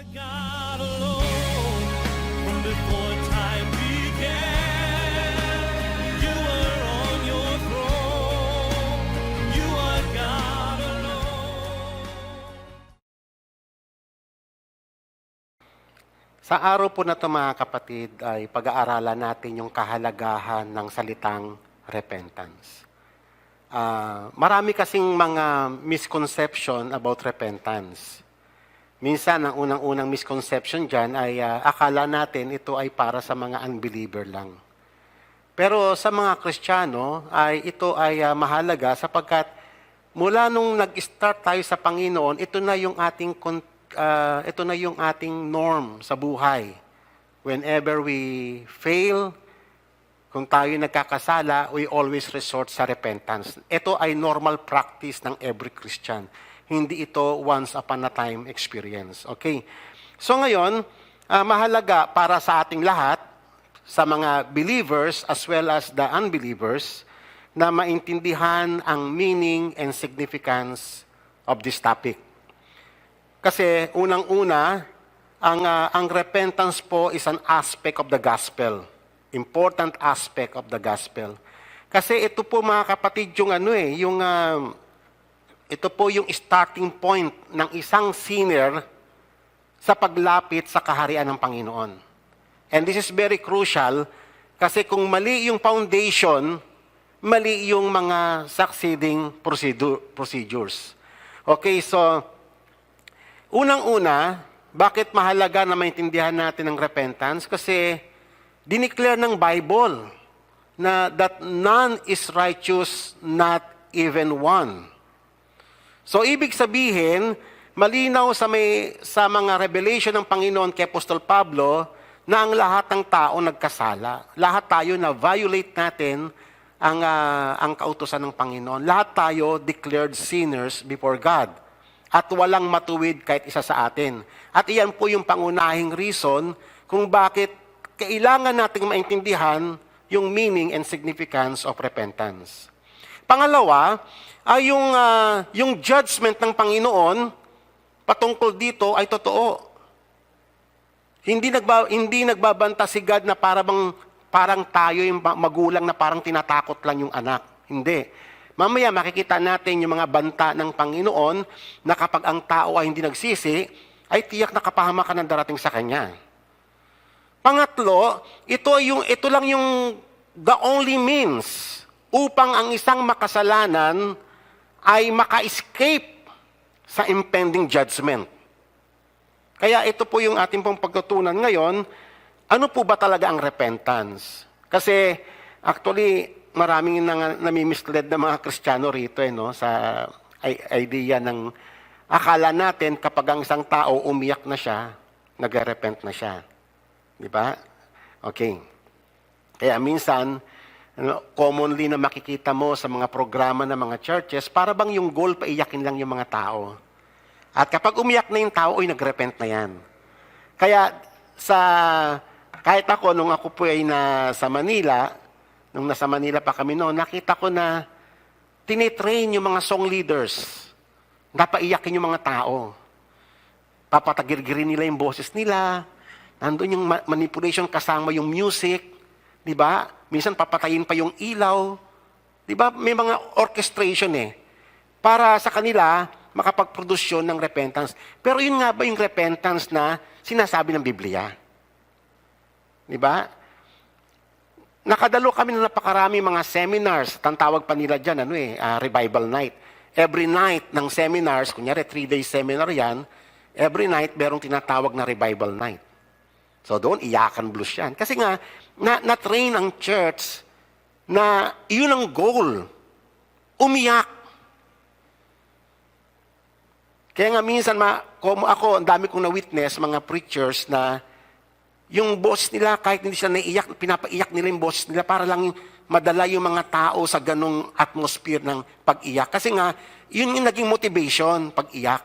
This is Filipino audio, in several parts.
God alone from before time began. You were on your throne. You are God alone. Sa araw po na ito mga kapatid ay pag-aaralan natin yung kahalagahan ng salitang repentance. Marami kasing mga misconception about repentance. Minsan, ang unang-unang misconception dyan ay akala natin ito ay para sa mga unbeliever lang. Pero sa mga Kristiyano, ito ay mahalaga sapagkat mula nung nag-start tayo sa Panginoon, ito na yung ating norm sa buhay. Whenever we fail, kung tayo nagkakasala, we always resort sa repentance. Ito ay normal practice ng every Christian. Hindi ito once upon a time experience. Okay? So ngayon, mahalaga para sa ating lahat, sa mga believers as well as the unbelievers, na maintindihan ang meaning and significance of this topic. Kasi unang-una, ang repentance po is an aspect of the gospel. Important aspect of the gospel. Kasi ito po mga kapatid ito po yung starting point ng isang sinner sa paglapit sa kaharian ng Panginoon. And this is very crucial kasi kung mali yung foundation, mali yung mga succeeding procedures. Okay, so unang-una, bakit mahalaga na maintindihan natin ang repentance? Kasi dineclare ng Bible na that none is righteous, not even one. So, ibig sabihin, malinaw sa mga revelation ng Panginoon kay Apostol Pablo na ang lahat ng tao nagkasala. Lahat tayo na violate natin ang kautusan ng Panginoon. Lahat tayo declared sinners before God. At walang matuwid kahit isa sa atin. At iyan po yung pangunahing reason kung bakit kailangan nating maintindihan yung meaning and significance of repentance. Pangalawa, ay yung judgment ng Panginoon patungkol dito ay totoo. Hindi nagbabanta si God na parang tayo yung magulang na parang tinatakot lang yung anak. Hindi. Mamaya makikita natin yung mga banta ng Panginoon na kapag ang tao ay hindi nagsisi, ay tiyak na kapahamakan ang darating sa kanya. Pangatlo, ito lang yung the only means upang ang isang makasalanan ay maka-escape sa impending judgment. Kaya ito po yung ating pong pagtutunan ngayon, ano po ba talaga ang repentance? Kasi actually, maraming nami-mislead na mga Kristiyano rito sa idea ng akala natin kapag ang isang tao umiyak na siya, nag-repent na siya. Di ba? Okay. Kaya minsan, commonly na makikita mo sa mga programa ng mga churches, para bang yung goal, paiyakin lang yung mga tao. At kapag umiyak na yung tao, nag-repent na yan. Kaya, kahit ako, nung ako po ay nasa Manila, nung nasa Manila pa kami noon, nakita ko na tinitrain yung mga song leaders. Napaiyakin yung mga tao. Papatagirgirin nila yung boses nila. Nandun yung manipulation kasama yung music, di ba? Minsan papatayin pa yung ilaw. Di ba? May mga orchestration para sa kanila makapag-produce yun ng repentance. Pero yun nga ba yung repentance na sinasabi ng Biblia? Di ba? Nakadalo kami ng napakarami mga seminars. Tawag pa nila dyan, revival night. Every night ng seminars, kunyari 3-day seminar yan, every night merong tinatawag na revival night. So doon, iyakan blues yan. Kasi nga, na-train ang church na yun ang goal. Umiyak. Kaya nga minsan, ako, ang dami kong na-witness, mga preachers na yung boss nila, kahit hindi sila naiiyak, pinapaiyak nila yung boss nila para lang madala yung mga tao sa ganong atmosphere ng pag-iyak. Kasi nga, yun yung naging motivation, pag-iyak.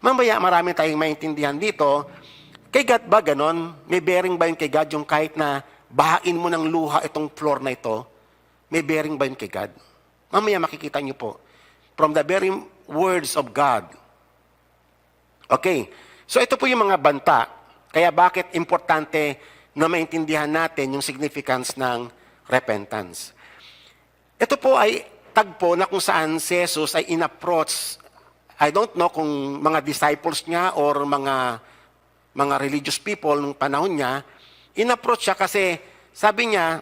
Mamaya, marami tayong maintindihan dito. Kay God ba ganon? May bearing ba yun kay God yung kahit na bahain mo ng luha itong floor na ito? May bearing ba yun kay God? Mamaya makikita niyo po. From the very words of God. Okay. So ito po yung mga banta. Kaya bakit importante na maintindihan natin yung significance ng repentance. Ito po ay tagpo na kung saan si Jesus ay in-approach, I don't know kung mga disciples niya or mga religious people nung panahon niya, in-approach siya kasi sabi niya,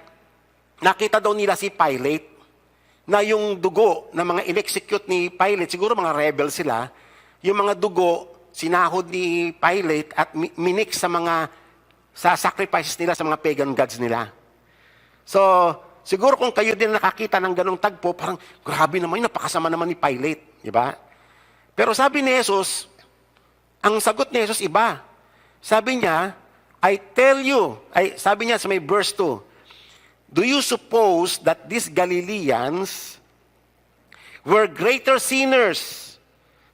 nakita daw nila si Pilate na yung dugo na mga in-execute ni Pilate, siguro mga rebel sila, yung mga dugo, sinahod ni Pilate at minix sa sacrifices nila sa mga pagan gods nila. So, siguro kung kayo din nakakita ng ganong tagpo, parang grabe naman, napakasama naman ni Pilate, di ba? Pero sabi ni Jesus, ang sagot ni Jesus iba. Sabi niya, I tell you, sabi niya sa may verse 2, do you suppose that these Galileans were greater sinners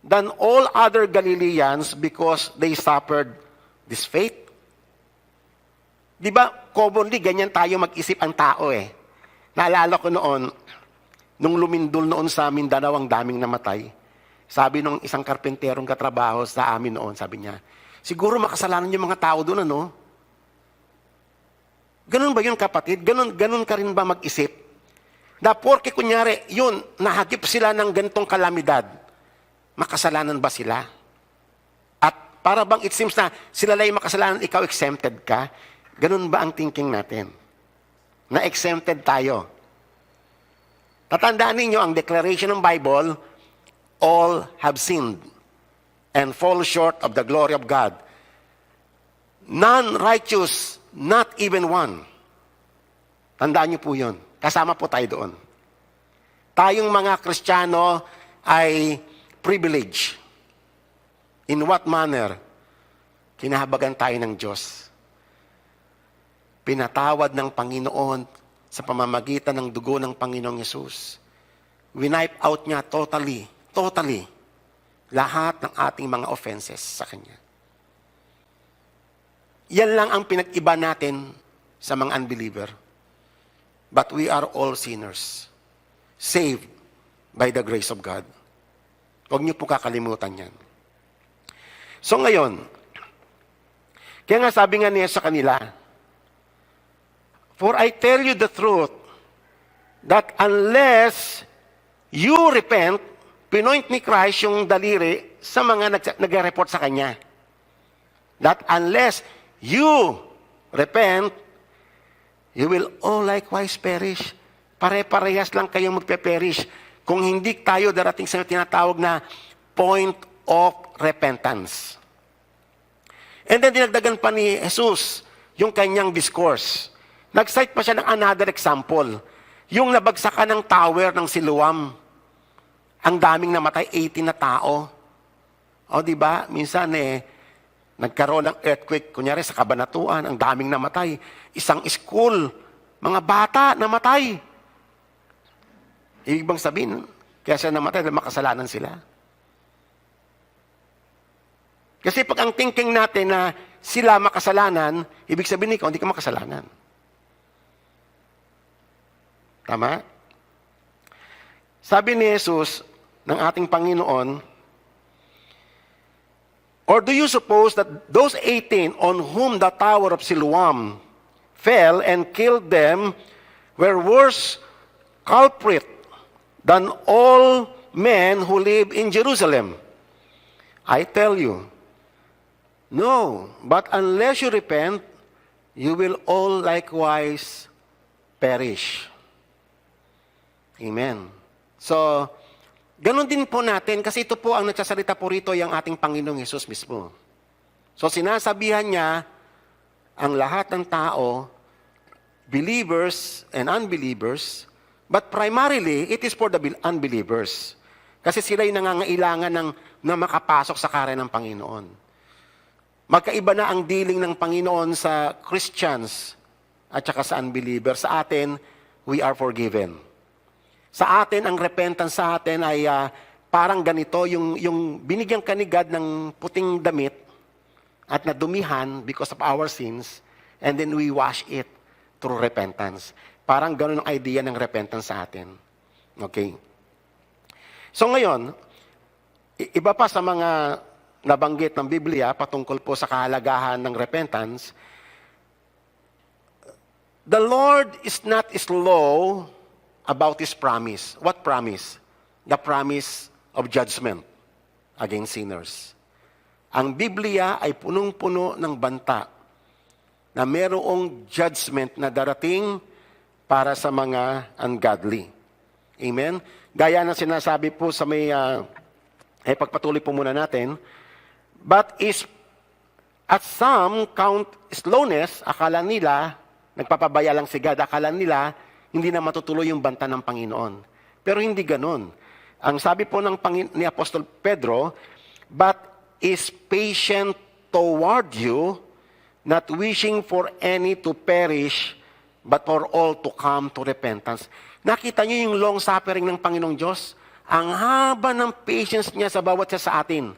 than all other Galileans because they suffered this fate? Di ba, commonly, ganyan tayo mag-isip ang tao eh. Naalala ko noon, nung lumindol noon sa Mindanao, ang daming namatay. Sabi nung isang karpenterong katrabaho sa amin noon, sabi niya, siguro makasalanan yung mga tao doon, ano? Ganun ba yun, kapatid? Ganun ka rin ba mag-isip? Na porke kunyari, yun, nahagip sila ng ganitong kalamidad, makasalanan ba sila? At para bang it seems na sila lang yung makasalanan, ikaw exempted ka? Ganun ba ang thinking natin? Na exempted tayo. Tatandaan ninyo ang declaration ng Bible, all have sinned and fall short of the glory of God. None righteous, not even one. Tandaan niyo po yun. Kasama po tayo doon. Tayong mga Kristiyano ay privilege. In what manner? Kinahabagan tayo ng Diyos. Pinatawad ng Panginoon sa pamamagitan ng dugo ng Panginoong Yesus. Winipe out niya totally, lahat ng ating mga offenses sa Kanya. Yan lang ang pinag-iba natin sa mga unbeliever. But we are all sinners, saved by the grace of God. Huwag niyo po kakalimutan yan. So ngayon, kaya nga sabi nga niya sa kanila, for I tell you the truth, that unless you repent, pinoint ni Christ yung daliri sa mga nag-report sa Kanya. That unless you repent, you will all likewise perish. Pare-parehas lang kayong magpe-perish kung hindi tayo darating sa tinatawag na point of repentance. And then dinagdagan pa ni Jesus yung kanyang discourse. Nag-cite pa siya ng another example. Yung nabagsakan ng tower ng Siloam. Ang daming namatay, 18 na tao. O, di ba? Minsan nagkaroon ng earthquake, kunyari sa Kabanatuan, ang daming namatay. Isang school, mga bata namatay. Ibig bang sabihin, kaya sila namatay dahil makasalanan sila. Kasi pag ang thinking natin na sila makasalanan, ibig sabihin ikaw, hindi ka makasalanan. Tama? Sabi ni Jesus, ng ating Panginoon, or do you suppose that those 18 on whom the tower of Siloam fell and killed them were worse culprit than all men who live in Jerusalem? I tell you, no, but unless you repent, you will all likewise perish. Amen. So, ganun din po natin, kasi ito po ang nagsasalita po rito yung ating Panginoong Hesus mismo. So, sinasabihan niya ang lahat ng tao, believers and unbelievers, but primarily, it is for the unbelievers. Kasi sila yung nangangailangan na makapasok sa karya ng Panginoon. Magkaiba na ang dealing ng Panginoon sa Christians at saka sa unbelievers. Sa atin, we are forgiven. Sa atin, ang repentance sa atin ay parang ganito, yung binigyan ka ni God ng puting damit at nadumihan because of our sins, and then we wash it through repentance. Parang ganun ang idea ng repentance sa atin. Okay? So ngayon, iba pa sa mga nabanggit ng Biblia patungkol po sa kahalagahan ng repentance, the Lord is not slow about His promise. What promise? The promise of judgment against sinners. Ang Biblia ay punong-puno ng banta na merong judgment na darating para sa mga ungodly. Amen? Gaya ng sinasabi po sa may, pagpatuloy po muna natin, but is, at some count slowness, akala nila, nagpapabaya lang si God, akala nila, hindi na matutuloy yung banta ng Panginoon. Pero hindi ganun. Ang sabi po ni Apostol Pedro, but is patient toward you, not wishing for any to perish, but for all to come to repentance. Nakita niyo yung long suffering ng Panginoong Diyos? Ang haba ng patience niya sa bawat isa sa atin.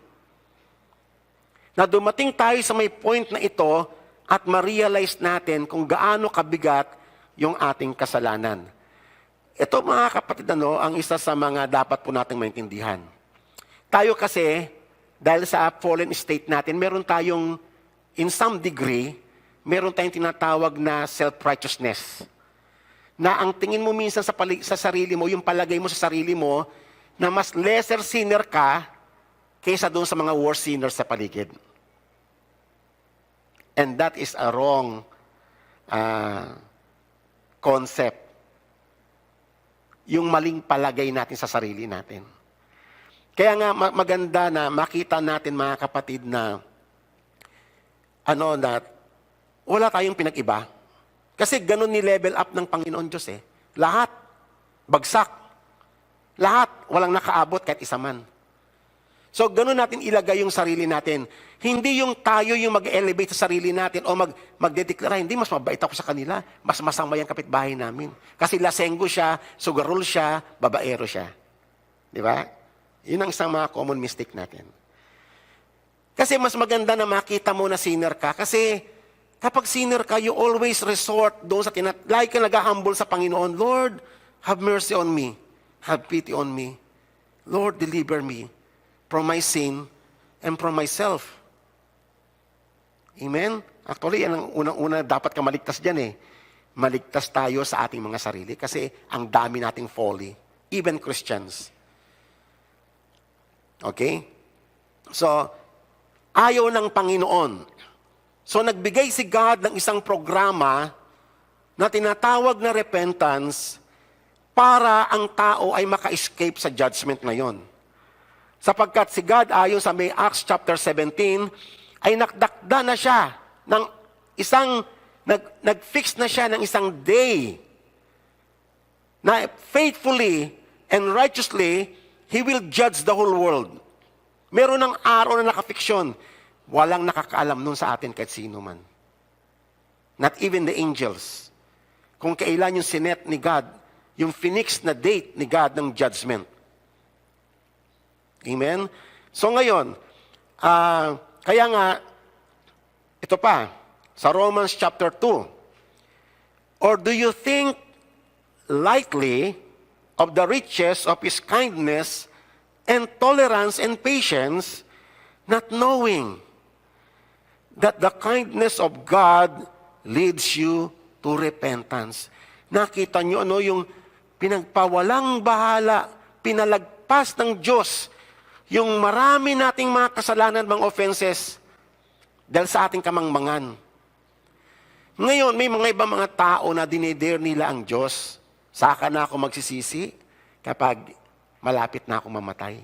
Na dumating tayo sa may point na ito at ma-realize natin kung gaano kabigat yung ating kasalanan. Ito mga kapatid, ang isa sa mga dapat po nating maintindihan. Tayo kasi, dahil sa fallen state natin, meron tayong, in some degree, meron tayong tinatawag na self-righteousness. Na ang tingin mo minsan sa sarili mo, yung palagay mo sa sarili mo, na mas lesser sinner ka kaysa doon sa mga worse sinners sa paligid. And that is a wrong concept. Yung maling palagay natin sa sarili natin. Kaya nga maganda na makita natin mga kapatid na na wala tayong pinag-iba. Kasi ganun ni level up ng Panginoon Diyos eh. Lahat bagsak. Lahat walang nakaabot kahit isa man. So ganun natin ilagay yung sarili natin. Hindi yung tayo yung mag-elevate sa sarili natin o magdedeklara, hindi, mas mabait ako sa kanila, mas masama yung kapitbahay namin. Kasi lasenggo siya, sugarol siya, babaero siya. Di ba? Yun ang isang mga common mistake natin. Kasi mas maganda na makita mo na sinner ka. Kasi kapag sinner ka, you always resort doon sa like ka nag-humble sa Panginoon, Lord, have mercy on me. Have pity on me. Lord, deliver me from my sin and from myself. Amen? Actually, yan ang unang-una dapat ka maligtas dyan eh. Maligtas tayo sa ating mga sarili kasi ang dami nating folly. Even Christians. Okay? So, ayaw ng Panginoon. So, nagbigay si God ng isang programa na tinatawag na repentance para ang tao ay maka-escape sa judgment na yon. Sapagkat si God, ayon sa may Acts chapter 17, ay nakdakda na siya ng isang, nag-fix na siya ng isang day na faithfully and righteously, He will judge the whole world. Meron ng araw na nakafiksyon. Walang nakakaalam nun sa atin kahit sino man. Not even the angels. Kung kailan yung sinet ni God, yung finix na date ni God ng judgment. Amen? So ngayon, kaya nga, ito pa, sa Romans chapter 2, or do you think lightly of the riches of His kindness and tolerance and patience, not knowing that the kindness of God leads you to repentance. Nakita nyo yung pinagpawalang bahala, pinalagpas ng Diyos, yung marami nating mga kasalanan, mga offenses, dahil sa ating kamangmangan. Ngayon, may mga ibang mga tao na dinidare nila ang Diyos. Saka na ako magsisisi kapag malapit na ako mamatay.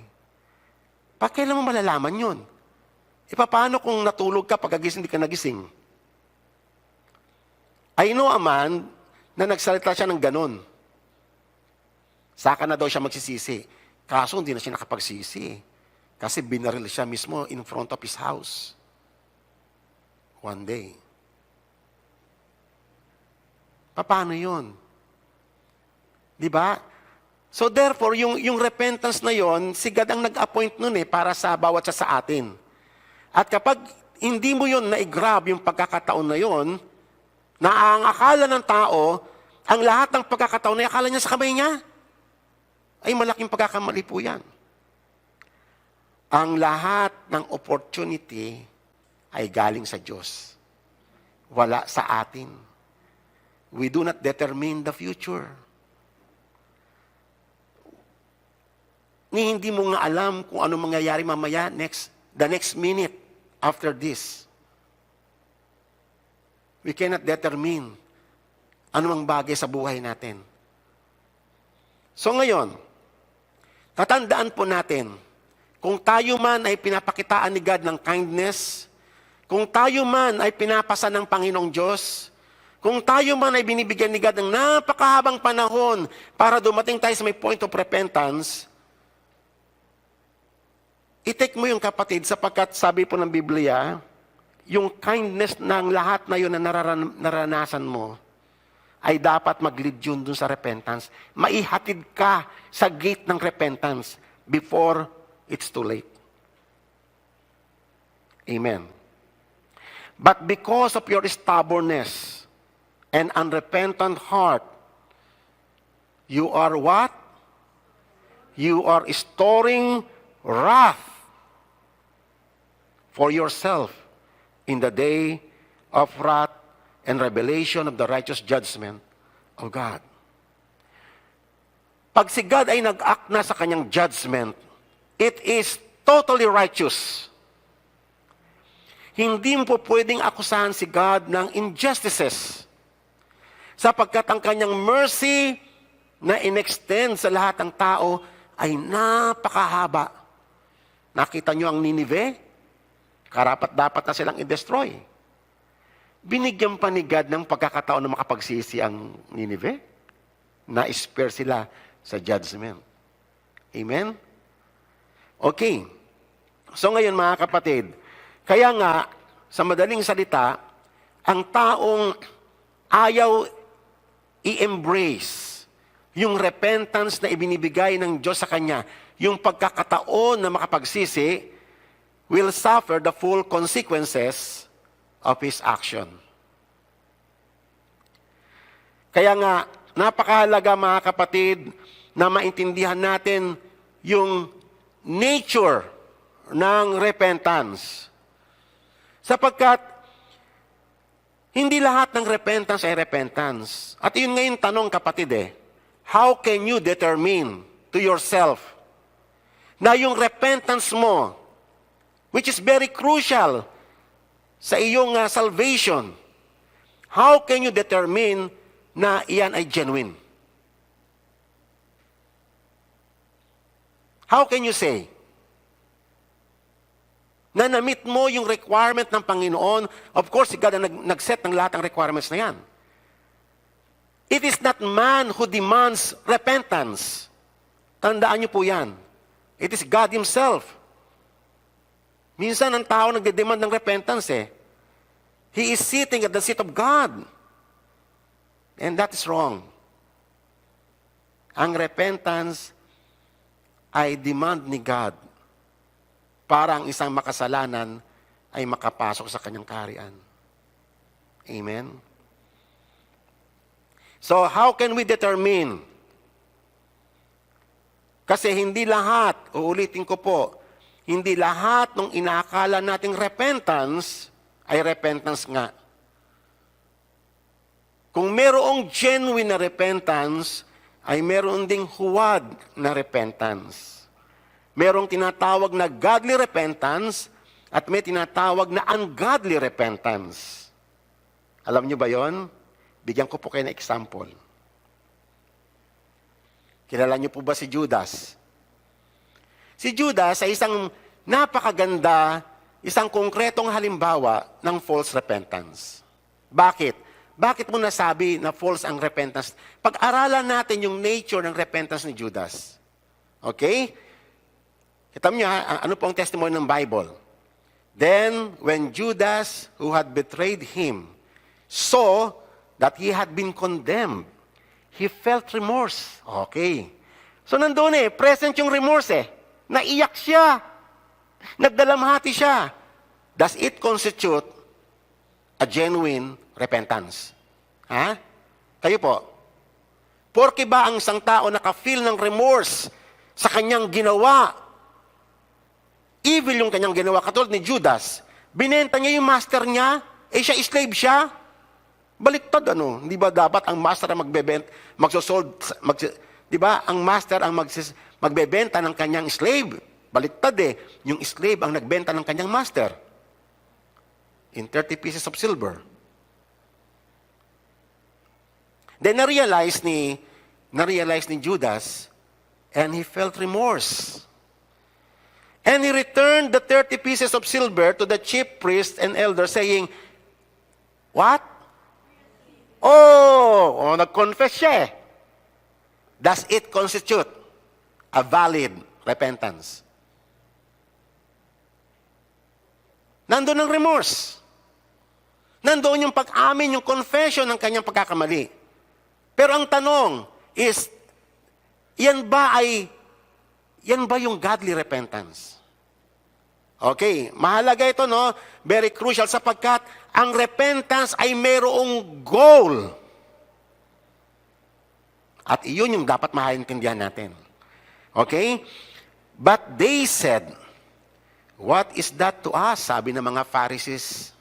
Kailan mo malalaman yun? Paano kung natulog ka, pagkagising, hindi ka nagising? I know a man na nagsalita siya ng ganun. Saka na daw siya magsisisi. Kaso hindi na siya nakapagsisi. Kasi binaril siya mismo in front of his house. One day. Paano yun? Di ba? So therefore, yung repentance na yon, si God ang nag-appoint nun para sa bawat sa atin. At kapag hindi mo yun na-grab yung pagkakataon na yon, na ang akala ng tao, ang lahat ng pagkakataon na akala niya sa kamay niya, ay malaking pagkakamali po yan. ang lahat ng opportunity ay galing sa Diyos. Wala sa atin. We do not determine the future. Ni hindi mo nga alam kung ano mangyayari mamaya, the next minute after this. We cannot determine anumang bagay sa buhay natin. So ngayon, tatandaan po natin, kung tayo man ay pinapakitaan ni God ng kindness, kung tayo man ay pinapasa ng Panginoong Diyos, kung tayo man ay binibigyan ni God ng napakahabang panahon para dumating tayo sa may point of repentance, i-take mo yung kapatid sapagkat sabi po ng Biblia, yung kindness ng lahat na yun na naranasan mo, ay dapat mag-lead yun dun sa repentance. Maihatid ka sa gate ng repentance before it's too late. Amen. But because of your stubbornness and unrepentant heart, you are what? You are storing wrath for yourself in the day of wrath and revelation of the righteous judgment of God. Pag si God ay nag-act na sa kanyang judgment, it is totally righteous. Hindi mo po pwedeng akusahan si God ng injustices, sapagkat ang kanyang mercy na inextend sa lahat ng tao ay napakahaba. Nakita nyo ang Nineveh? Karapat-dapat na silang i-destroy. Binigyan pa ni God ng pagkakataon na makapagsisi ang Nineveh, na spare sila sa judgment. Amen? Okay. So ngayon mga kapatid, kaya nga, sa madaling salita, ang taong ayaw i-embrace yung repentance na ibinibigay ng Diyos sa kanya, yung pagkakataon na makapagsisi, will suffer the full consequences of his action. Kaya nga, napakahalaga mga kapatid na maintindihan natin yung nature ng repentance. Sapagkat hindi lahat ng repentance ay repentance. At yun ngayon tanong kapatid how can you determine to yourself na yung repentance mo, which is very crucial sa iyong salvation, how can you determine na iyan ay genuine? How can you say na na-meet mo yung requirement ng Panginoon? Of course, si God ang nag-set ng lahat ng requirements na yan. It is not man who demands repentance. Tandaan niyo po yan. It is God Himself. Minsan ang tao nagde-demand ng repentance He is sitting at the seat of God. And that is wrong. Ang repentance ay demand ni God para ang isang makasalanan ay makapasok sa kanyang kaharian. Amen? So, how can we determine? Kasi hindi lahat, uulitin ko po, hindi lahat ng inaakala nating repentance ay repentance nga. Kung merong genuine na repentance, ay meron ding huwad na repentance. Merong tinatawag na godly repentance at may tinatawag na ungodly repentance. Alam niyo ba yon? Bigyan ko po kayo ng example. Kilala niyo po ba si Judas? Si Judas ay isang napakaganda, isang konkretong halimbawa ng false repentance. Bakit? Bakit mo nasabi na false ang repentance? Pag-aralan natin yung nature ng repentance ni Judas. Okay? Kita niyo ano po ang testimony ng Bible? Then, when Judas, who had betrayed him, saw that he had been condemned, he felt remorse. Okay. So, nandun present yung remorse Naiyak siya. Nagdalamhati siya. Does it constitute a genuine repentance? Ha? Kayo po. Porke ba ang isang tao naka-feel ng remorse sa kanyang ginawa Evil yung kanyang ginawa. Katulad ni Judas, binenta niya yung master niya, siya slave siya. Baliktad ano, di ba dapat ang master ang di ba ang master ang magbebenta ng kanyang slave. Baliktad yung slave ang nagbenta ng kanyang master. In 30 pieces of silver. Then na-realize ni Judas, and he felt remorse. And he returned the 30 pieces of silver to the chief priests and elders, saying, what? Nag-confess siya. Does it constitute a valid repentance? Nandoon ang remorse. Nandoon yung pag-amin, yung confession ng kanyang pagkakamali. Pero ang tanong is, yan ba yung godly repentance? Okay, mahalaga ito, no? Very crucial sapagkat ang repentance ay mayroong goal. At iyon yung dapat maintindihan natin. Okay? But they said, what is that to us? Sabi ng mga Pharisees.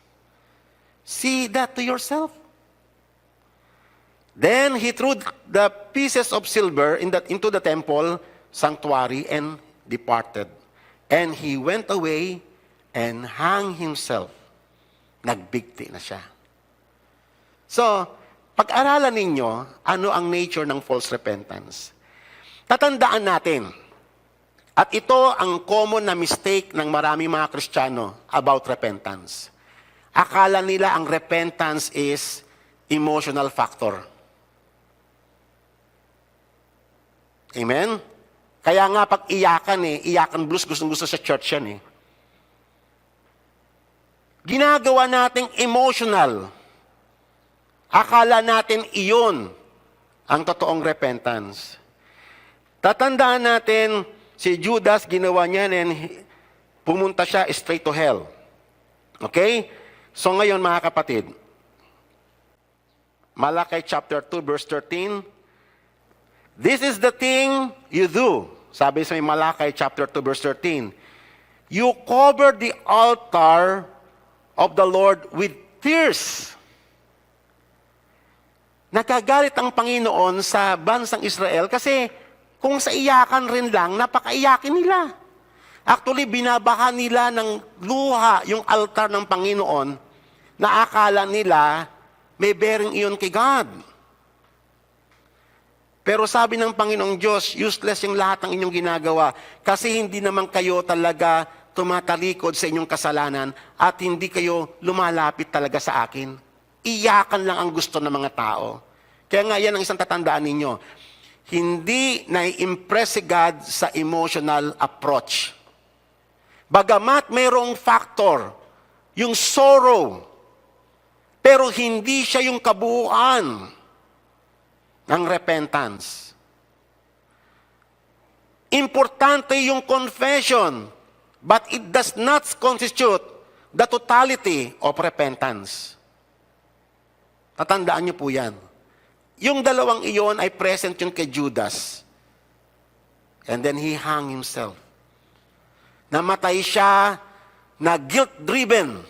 See that to yourself. Then he threw the pieces of silver into the temple sanctuary and departed. And he went away and hung himself. Nagbigti na siya. So, pag-aralan ninyo, ano ang nature ng false repentance. Tatandaan natin, at ito ang common na mistake ng maraming mga Kristiyano about repentance. Akala nila ang repentance is emotional factor. Amen? Kaya nga pag iyakan blues, gustong-gusto sa church yan Ginagawa nating emotional. Akala natin iyon ang totoong repentance. Tatandaan natin, si Judas, ginawa niya and pumunta siya straight to hell. Okay? So ngayon mga kapatid, Malakay chapter 2 verse 13, this is the thing you do. Sabi sa Malakay chapter 2 verse 13, you cover the altar of the Lord with tears. Nakagalit ang Panginoon sa bansang Israel kasi kung sa iyakan rin lang, napakaiyakin nila. Actually, binabaha nila ng luha yung altar ng Panginoon na akala nila may bearing iyon kay God. Pero sabi ng Panginoong Diyos, useless yung lahat ng inyong ginagawa kasi hindi naman kayo talaga tumatalikod sa inyong kasalanan at hindi kayo lumalapit talaga sa akin. Iyakan lang ang gusto ng mga tao. Kaya nga yan ang isang tatandaan ninyo. Hindi na-impress si God sa emotional approach. Bagamat mayroong factor, yung sorrow, pero hindi siya yung kabuuan ng repentance. Importante yung confession, but it does not constitute the totality of repentance. Tatandaan niyo po yan. Yung dalawang iyon ay present yun kay Judas. And then he hung himself. Namatay siya na guilt-driven.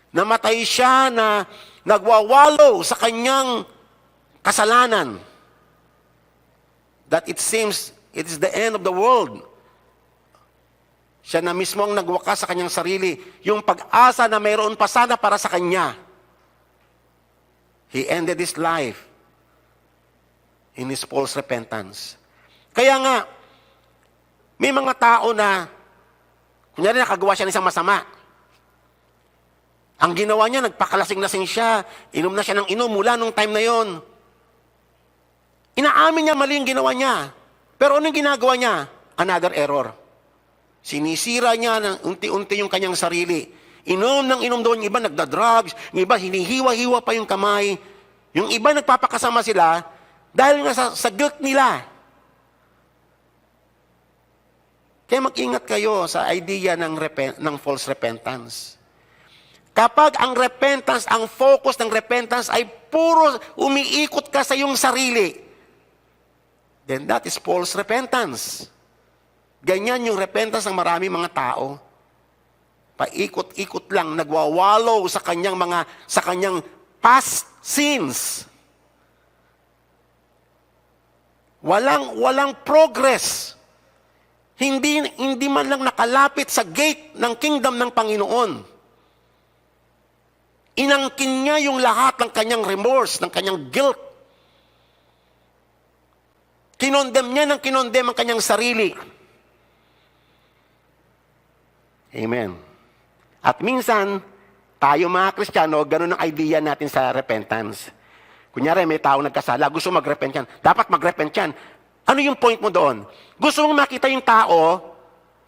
Namatay siya na nagwawalo sa kanyang kasalanan. That it seems it is the end of the world. Siya na mismo ang nagwakas sa kanyang sarili. Yung pag-asa na mayroon pa sana para sa kanya. He ended his life in his false repentance. Kaya nga, may mga tao na, kunyari nakagawa siya ng isang masama. Ang ginawa niya, nagpakalasing-lasing siya, inom na siya ng inom mula nung time na yon. Inaamin niya mali yung ginawa niya. Pero anong ginagawa niya? Another error. Sinisira niya ng unti-unti yung kanyang sarili. Inom ng inom doon, yung iba nagda-drugs, yung iba hinihiwa-hiwa pa yung kamay, yung iba nagpapakasama sila, dahil nga sa guilt nila. Kaya mag-ingat kayo sa idea ng false repentance. Kapag ang repentance, ang focus ng repentance ay puro umiikot ka sa iyong sarili, then that is false repentance. Ganyan yung repentance ng maraming mga tao. paikot-ikot lang, nagwawallow sa kanyang past sins. Walang progress. Hindi man lang nakalapit sa gate ng kingdom ng Panginoon. Inangkin niya yung lahat ng kanyang remorse, ng kanyang guilt. Kinondem niya ng kinondem ang kanyang sarili. Amen. At minsan, tayo mga Kristiyano, ganun ang idea natin sa repentance. Kunyari, may tao nagkasala, gusto mag-repent yan. Dapat mag-repent yan. Ano yung point mo doon? Gusto mong makita yung tao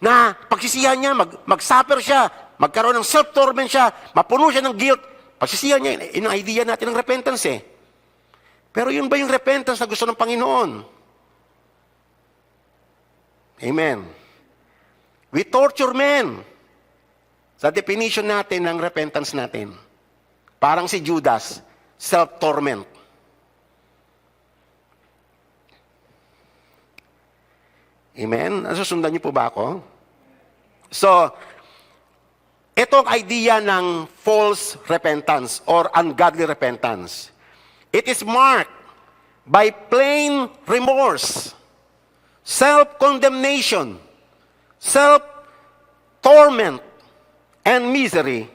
na pagsisihan niya, mag-suffer siya, magkaroon ng self-torment siya, mapuno siya ng guilt. Pagsisihan niya, yun ang idea natin ng repentance eh. Pero yun ba yung repentance na gusto ng Panginoon? Amen. We torture men. Sa definition natin ng repentance natin, parang si Judas, self-torment. Amen? Nasusundan niyo po ba ako? So, ito ang idea ng false repentance or ungodly repentance. It is marked by plain remorse, self-condemnation, self-torment, and misery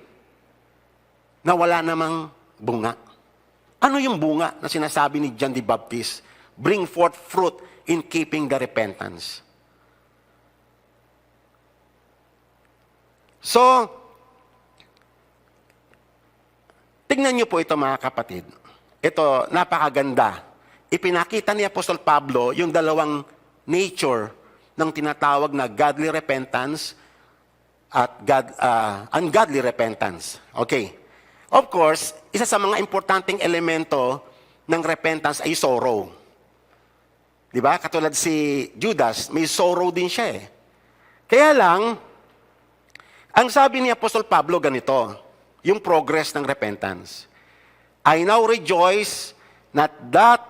na wala namang bunga. Ano yung bunga na sinasabi ni John the Baptist? Bring forth fruit in keeping the repentance. So, tingnan niyo po ito mga kapatid. Ito, napakaganda. Ipinakita ni Apostol Pablo yung dalawang nature ng tinatawag na godly repentance at ungodly repentance. Okay. Of course, isa sa mga importanteng elemento ng repentance ay sorrow. Di ba? Katulad si Judas, may sorrow din siya eh. Kaya lang, ang sabi ni Apostol Pablo ganito, yung progress ng repentance. I now rejoice not that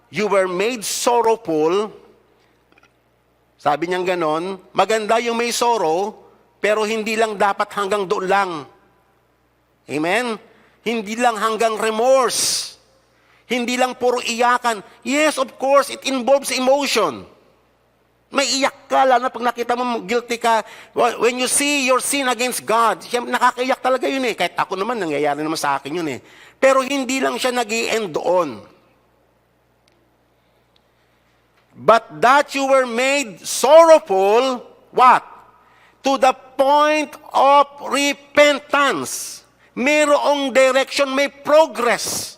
you were made sorrowful. Sabi niyang ganon, maganda yung may sorrow, pero hindi lang dapat hanggang doon lang. Amen? Hindi lang hanggang remorse. Hindi lang puro iyakan. Yes, of course, it involves emotion. May iyak ka, lalo na pag nakita mo guilty ka. When you see your sin against God, nakakaiyak talaga yun eh. Kahit ako naman, nangyayari naman sa akin yun eh. Pero hindi lang siya nag-i-end doon. But that you were made sorrowful, what? To the point of repentance. Mayroong direction, may progress.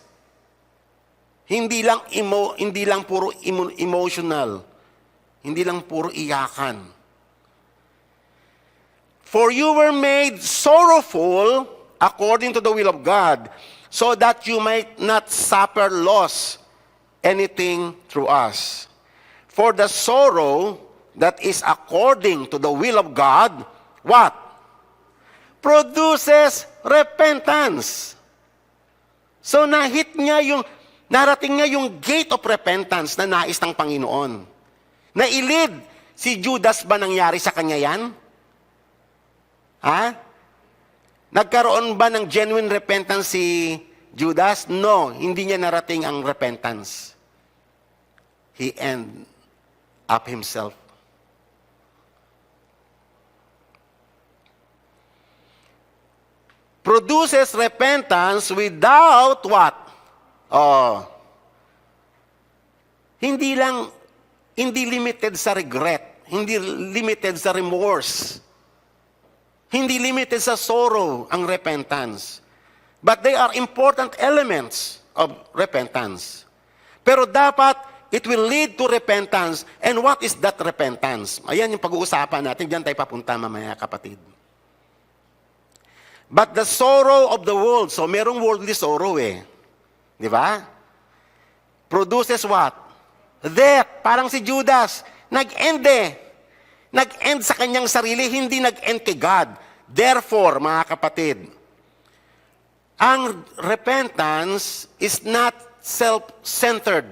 Hindi lang puro emotional. Hindi lang puro iyakan. For you were made sorrowful according to the will of God, so that you might not suffer loss anything through us. For the sorrow that is according to the will of God, what? Produces repentance. So narating niya yung gate of repentance na nais ng Panginoon. Nailid si Judas ba nangyari sa kanya yan? Ha? Nagkaroon ba ng genuine repentance si Judas? No, hindi niya narating ang repentance. He ended up himself. Produces repentance without what? Hindi limited sa regret, hindi limited sa remorse, hindi limited sa sorrow ang repentance. But they are important elements of repentance. Pero dapat, it will lead to repentance. And what is that repentance? Ayan yung pag-uusapan natin. Diyan tayo papunta mamaya, kapatid. But the sorrow of the world, so merong worldly sorrow eh. Di ba? Produces what? Death. Parang si Judas. Nag-end eh. Nag-end sa kanyang sarili, hindi nag-end kay God. Therefore, mga kapatid, ang repentance is not self-centered.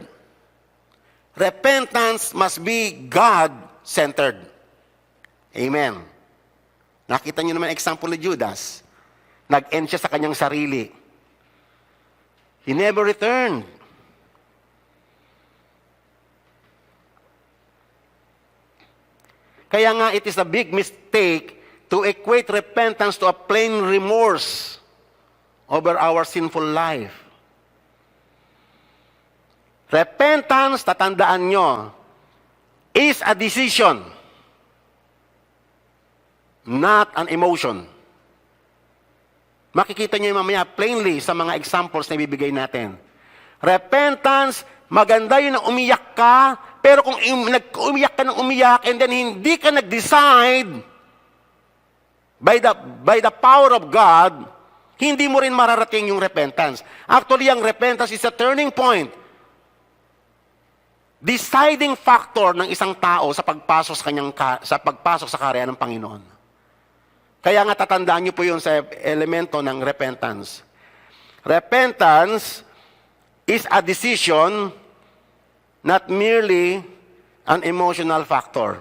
Repentance must be God-centered. Amen. Nakita niyo naman example ni Judas. Nag-end siya sa kanyang sarili. He never returned. Kaya nga, it is a big mistake to equate repentance to a plain remorse over our sinful life. Repentance, tatandaan nyo, is a decision, not an emotion. Makikita nyo yung mamaya plainly sa mga examples na ibibigay natin. Repentance, maganda yun na umiyak ka, pero kung umiyak ka ng umiyak and then hindi ka nag-decide by the power of God, hindi mo rin mararating yung repentance. Actually, ang repentance is a turning point. Deciding factor ng isang tao sa pagpasok sa pagpasok sa kaharian ng Panginoon. Kaya nga tatandaan niyo po yun sa elemento ng repentance. Repentance is a decision, not merely an emotional factor.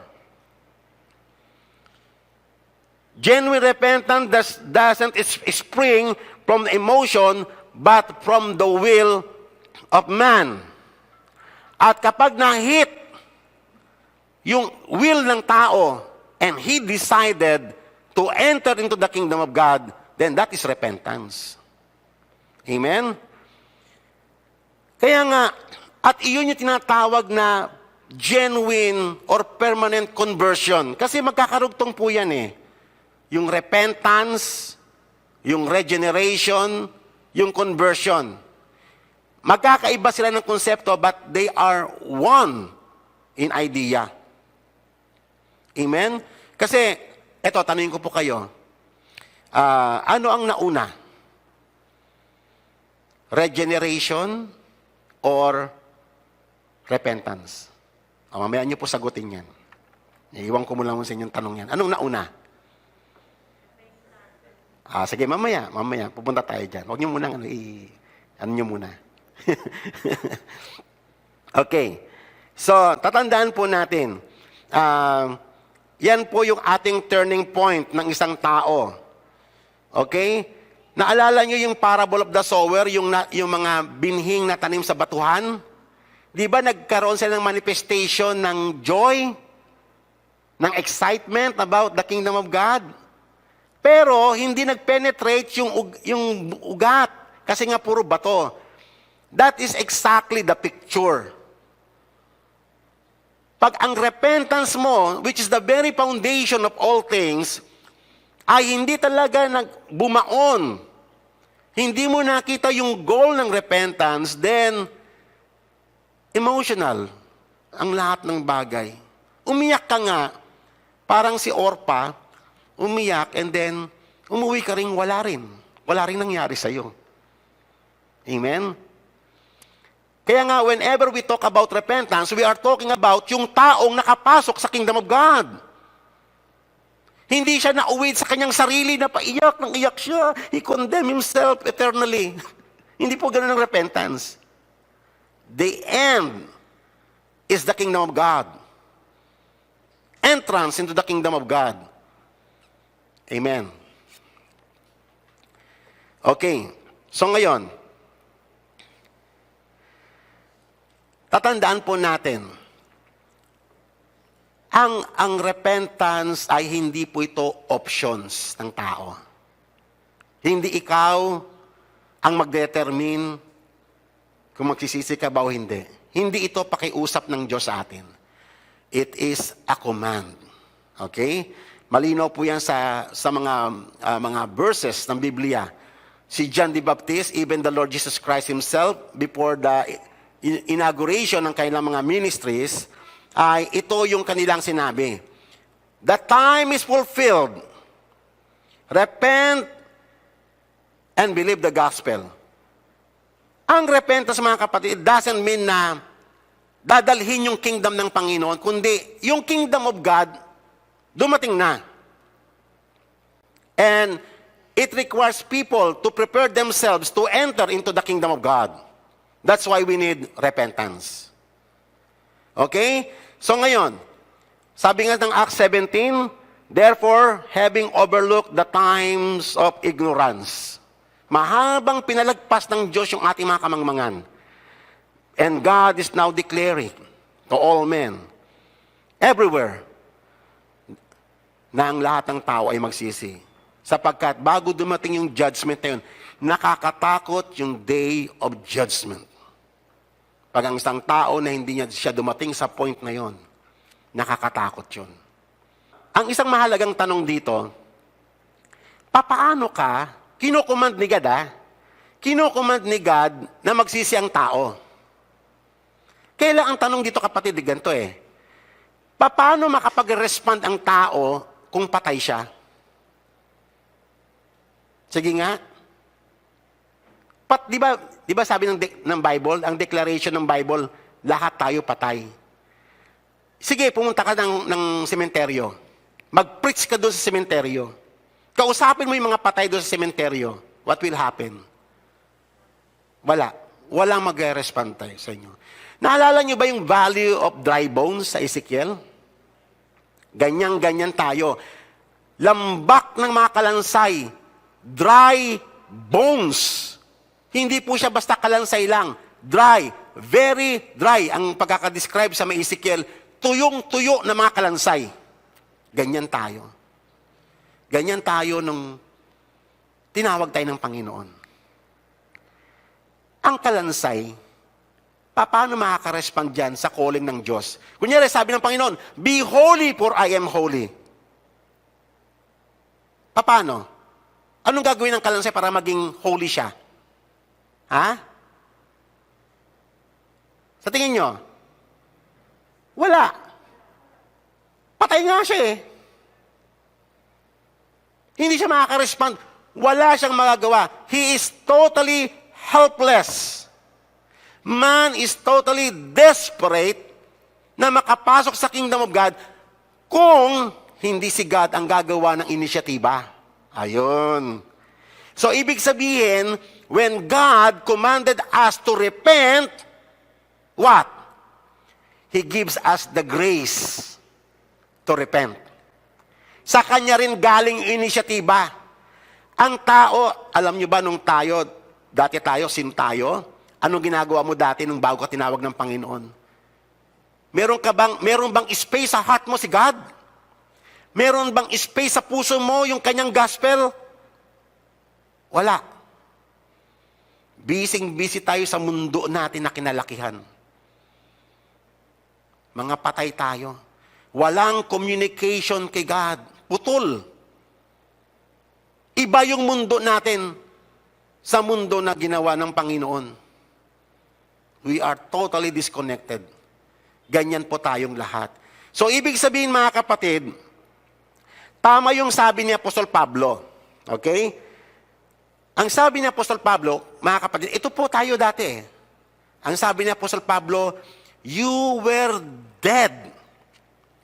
Genuine repentance doesn't spring from the emotion, but from the will of man. At kapag na-hit yung will ng tao, and he decided to enter into the kingdom of God, then that is repentance. Amen? Kaya nga, at iyon yung tinatawag na genuine or permanent conversion. Kasi magkakarugtong po yan eh. Yung repentance, yung regeneration, yung conversion. Magkakaiba sila ng konsepto, but they are one in idea. Amen? Kasi, eto, tanungin ko po kayo, ano ang nauna? Regeneration or repentance? Mamaya niyo po sagutin yan. Iiwan ko muna sa inyong tanong yan. Anong nauna? Sige, mamaya, pupunta tayo dyan. Huwag niyo muna, ano niyo muna. Okay. So, tatandaan po natin, yan po yung ating turning point ng isang tao. Okay? Naalala nyo yung parable of the sower, yung mga binhing na tanim sa batuhan? Di ba nagkaroon sila ng manifestation ng joy, ng excitement about the kingdom of God? Pero hindi nag-penetrate yung ugat kasi nga puro bato. That is exactly the picture. Pag ang repentance mo, which is the very foundation of all things, ay hindi talaga bumaon, hindi mo nakita yung goal ng repentance, then emotional ang lahat ng bagay. Umiyak ka nga, parang si Orpa, umiyak and then umuwi ka rin, wala rin nangyari sa'yo. Amen? Kaya nga, whenever we talk about repentance, we are talking about yung taong nakapasok sa kingdom of God. Hindi siya nauwid sa kanyang sarili na paiyak, nang iyak siya. He condemned himself eternally. Hindi po ganun ang repentance. The end is the kingdom of God. Entrance into the kingdom of God. Amen. Okay. So ngayon, tatandaan po natin, ang repentance ay hindi po ito options ng tao. Hindi ikaw ang mag-determine kung magsisisi ka ba o hindi. Hindi ito pakiusap ng Diyos sa atin. It is a command. Okay? Malinaw po yan sa mga verses ng Biblia. Si John the Baptist, even the Lord Jesus Christ Himself, before the inauguration ng kanilang mga ministries, ay ito yung kanilang sinabi. The time is fulfilled. Repent and believe the gospel. Ang repentance, mga kapatid, doesn't mean na dadalhin yung kingdom ng Panginoon, kundi yung kingdom of God, dumating na. And it requires people to prepare themselves to enter into the kingdom of God. That's why we need repentance. Okay? So ngayon, sabi nga ng Acts 17, Therefore, having overlooked the times of ignorance, mahabang pinalagpas ng Diyos yung ating mga kamangmangan. And God is now declaring to all men, everywhere, na ang lahat ng tao ay magsisi. Sapagkat bago dumating yung judgment na yun, nakakatakot yung day of judgment. Pag ang isang tao na hindi niya siya dumating sa point na yon, nakakatakot yun. Ang isang mahalagang tanong dito, papaano ka, kinukumand ni God kinukumand ni God na magsisi ang tao. Kailan ang tanong dito kapatid, ganito paano makapag-respond ang tao kung patay siya? Sige nga. Di ba sabi ng Bible, ang declaration ng Bible, lahat tayo patay. Sige, pumunta ka ng sementeryo. Mag-preach ka doon sa sementeryo. Kausapin mo yung mga patay doon sa sementeryo. What will happen? Wala. Walang mag-respond tayo sa inyo. Naalala niyo ba yung value of dry bones sa Ezekiel? Ganyan-ganyan tayo. Lambak ng mga kalansay. Dry bones. Hindi po siya basta kalansay lang. Dry. Very dry. Ang pagkakadescribe sa may Ezekiel, tuyong-tuyo na mga kalansay. Ganyan tayo. Ganyan tayo nung tinawag tayo ng Panginoon. Ang kalansay, paano makaka-respond dyan sa calling ng Diyos? Kunyari, sabi ng Panginoon, be holy for I am holy. Paano? Anong gagawin ng kalansay para maging holy siya? Ha? Sa tingin nyo? Wala. Patay nga siya Hindi siya makaka-respond. Wala siyang magagawa. He is totally helpless. Man is totally desperate na makapasok sa kingdom of God kung hindi si God ang gagawa ng inisyatiba. Ayun. So, ibig sabihin, when God commanded us to repent, what? He gives us the grace to repent. Sa Kanya rin galing inisyatiba. Ang tao, alam nyo ba nung dati tayo, sin tayo, anong ginagawa mo dati nung bago ka tinawag ng Panginoon? Meron bang space sa heart mo si God? Meron bang space sa puso mo yung Kanyang gospel? Wala. Busy tayo sa mundo natin na kinalakihan. Mga patay tayo. Walang communication kay God. Putol. Iba yung mundo natin sa mundo na ginawa ng Panginoon. We are totally disconnected. Ganyan po tayong lahat. So, ibig sabihin mga kapatid, tama yung sabi ni Apostol Pablo. Okay? Ang sabi ni Apostol Pablo, mga kapatid, ito po tayo dati. Ang sabi ni Apostol Pablo, you were dead.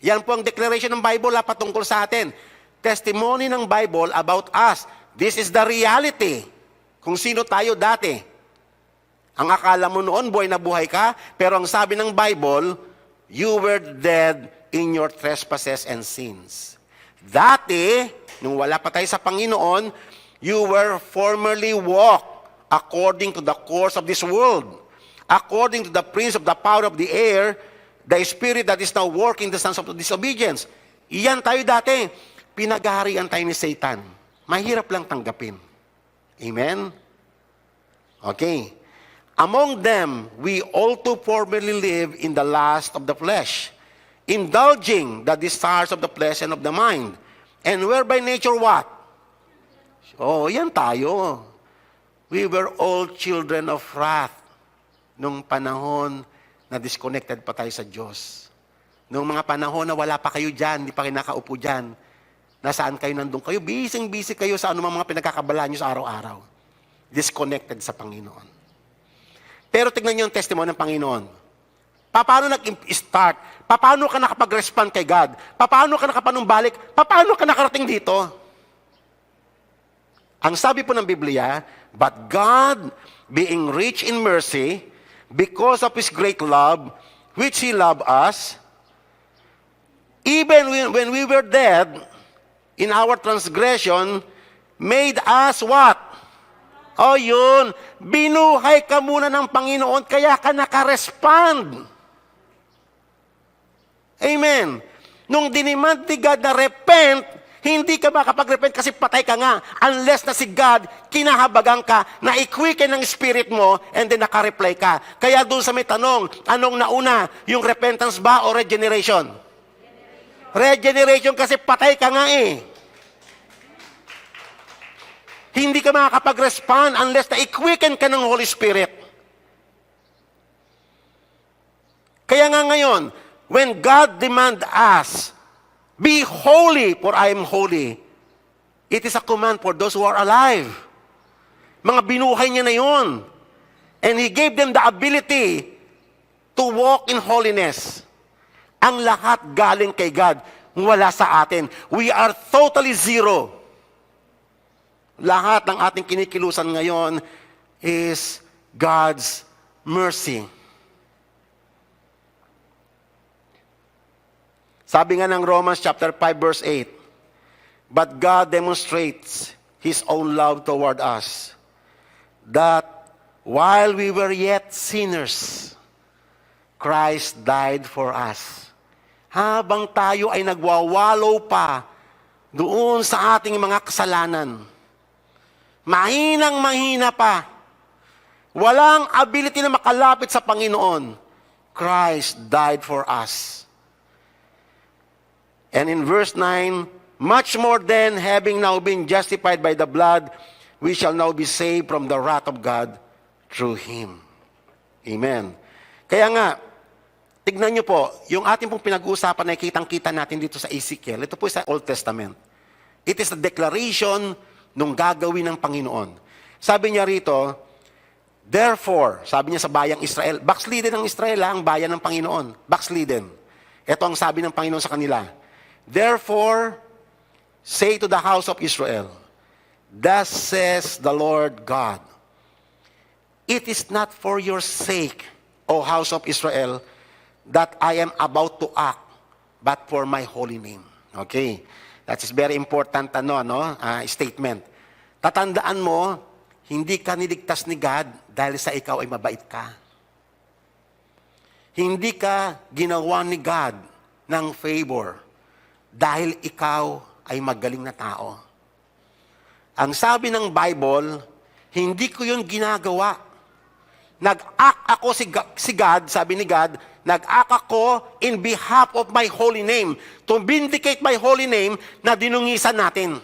Yan po ang declaration ng Bible patungkol sa atin. Testimony ng Bible about us. This is the reality. Kung sino tayo dati. Ang akala mo noon, buhay na buhay ka, pero ang sabi ng Bible, you were dead in your trespasses and sins. Dati, nung wala pa tayo sa Panginoon, you were formerly walked according to the course of this world, according to the prince of the power of the air, the spirit that is now working the sons of disobedience. Iyan tayo dati. Pinaghaharian tayo ni Satan. Mahirap lang tanggapin. Amen? Okay. Among them, we all too formerly live in the lust of the flesh, indulging the desires of the flesh and of the mind, and were by nature what? Oh, yan tayo. We were all children of wrath nung panahon na disconnected pa tayo sa Diyos. Nung mga panahon na wala pa kayo dyan, hindi pa kayo nakaupo dyan, nasaan kayo, nandun kayo, busy kayo sa anumang mga pinagkakabalaan nyo sa araw-araw. Disconnected sa Panginoon. Pero tignan nyo yung testimony ng Panginoon. Paano nag-start? Paano ka nakapag-respond kay God? Paano ka nakapanumbalik? Paano ka nakarating dito? Ang sabi po ng Biblia, but God, being rich in mercy, because of His great love, which He loved us, even when we were dead in our transgression, made us what? O yun, binuhay ka muna ng Panginoon, kaya ka nakarespond. Amen. Nung dinemand ni God na repent, hindi ka makapag-repent kasi patay ka nga. Unless na si God, kinahabagan ka, na-quicken ng spirit mo, and then nakareply ka. Kaya doon sa may tanong, anong nauna? Yung repentance ba o regeneration? Regeneration kasi patay ka nga eh. Hindi ka makakapag-respond unless na-quicken ka ng Holy Spirit. Kaya nga ngayon, when God demand us, be holy, for I am holy, it is a command for those who are alive. Mga binuhay niya na yun. And He gave them the ability to walk in holiness. Ang lahat galing kay God, wala sa atin. We are totally zero. Lahat ng ating kinikilusan ngayon is God's mercy. Sabi nga ng Romans chapter 5 verse 8, but God demonstrates His own love toward us, that while we were yet sinners, Christ died for us. Habang tayo ay nagwawalo pa doon sa ating mga kasalanan, mahinang-mahina pa, walang ability na makalapit sa Panginoon, Christ died for us. And in verse 9, much more than having now been justified by the blood, we shall now be saved from the wrath of God through Him. Amen. Kaya nga, tignan nyo po, yung ating pong pinag-uusapan na kitang-kita natin dito sa Ezekiel, ito po sa Old Testament. It is a declaration nung gagawin ng Panginoon. Sabi niya rito, therefore, sabi niya sa bayang Israel, backslidden ng Israel ang bayan ng Panginoon. Backslidden. Ito ang sabi ng Panginoon sa kanila. Therefore, say to the house of Israel, thus says the Lord God, it is not for your sake, O house of Israel, that I am about to act, but for my holy name. Okay. That is very important statement. Tatandaan mo, hindi ka niligtas ni God dahil sa ikaw ay mabait ka. Hindi ka ginawa ni God ng favor dahil ikaw ay magaling na tao. Ang sabi ng Bible, hindi ko yun ginagawa. Nag-act ako si God, sabi ni God, nag-act ako in behalf of my holy name, to vindicate my holy name na dinungisan natin.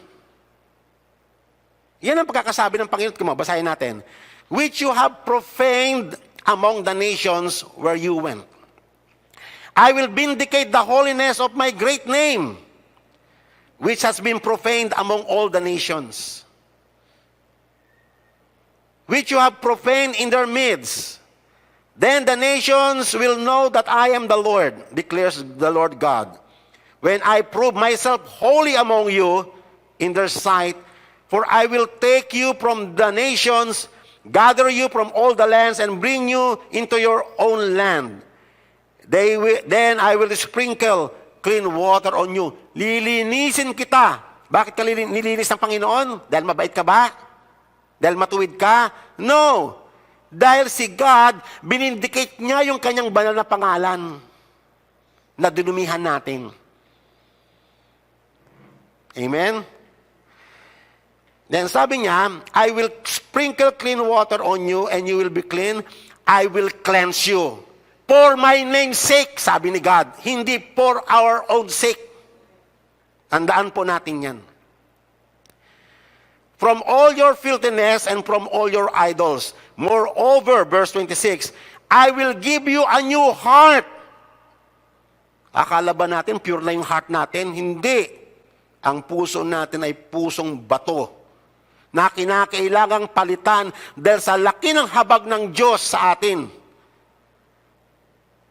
Yan ang pagkakasabi ng Panginoon. Kung mabasahin natin, which you have profaned among the nations where you went. I will vindicate the holiness of my great name, which has been profaned among all the nations, which you have profaned in their midst. Then the nations will know that I am the Lord, declares the Lord God, when I prove myself holy among you in their sight, for I will take you from the nations, gather you from all the lands, and bring you into your own land. Then I will sprinkle clean water on you. Lilinisin kita. Bakit ka nilinis ng Panginoon? Dahil mabait ka ba? Dahil matuwid ka? No. Dahil si God, binindicate niya yung kanyang banal na pangalan na dinumihan natin. Amen? Then sabi niya, I will sprinkle clean water on you and you will be clean. I will cleanse you. For my name's sake, sabi ni God. Hindi for our own sake. Tandaan po natin yan. From all your filthiness and from all your idols. Moreover, verse 26, I will give you a new heart. Akala ba natin pure na yung heart natin? Hindi. Ang puso natin ay pusong bato na kinakailangang palitan dahil sa laki ng habag ng Diyos sa atin.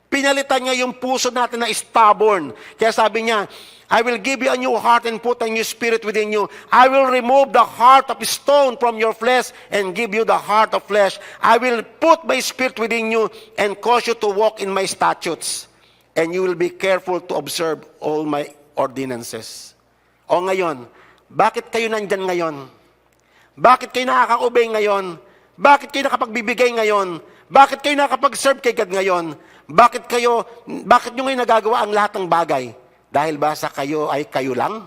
Pinalitan niya yung puso natin na stubborn. Kaya sabi niya, I will give you a new heart and put a new spirit within you. I will remove the heart of stone from your flesh and give you the heart of flesh. I will put my spirit within you and cause you to walk in my statutes. And you will be careful to observe all my ordinances. O ngayon, bakit kayo nandyan ngayon? Bakit kayo nakaka-obey ngayon? Bakit kayo nakapagbibigay ngayon? Bakit kayo nakapag-serve kay God ngayon? Bakit nyo ngayon nagagawa ang lahat ng bagay? Dahil ba sa kayo ay kayo lang?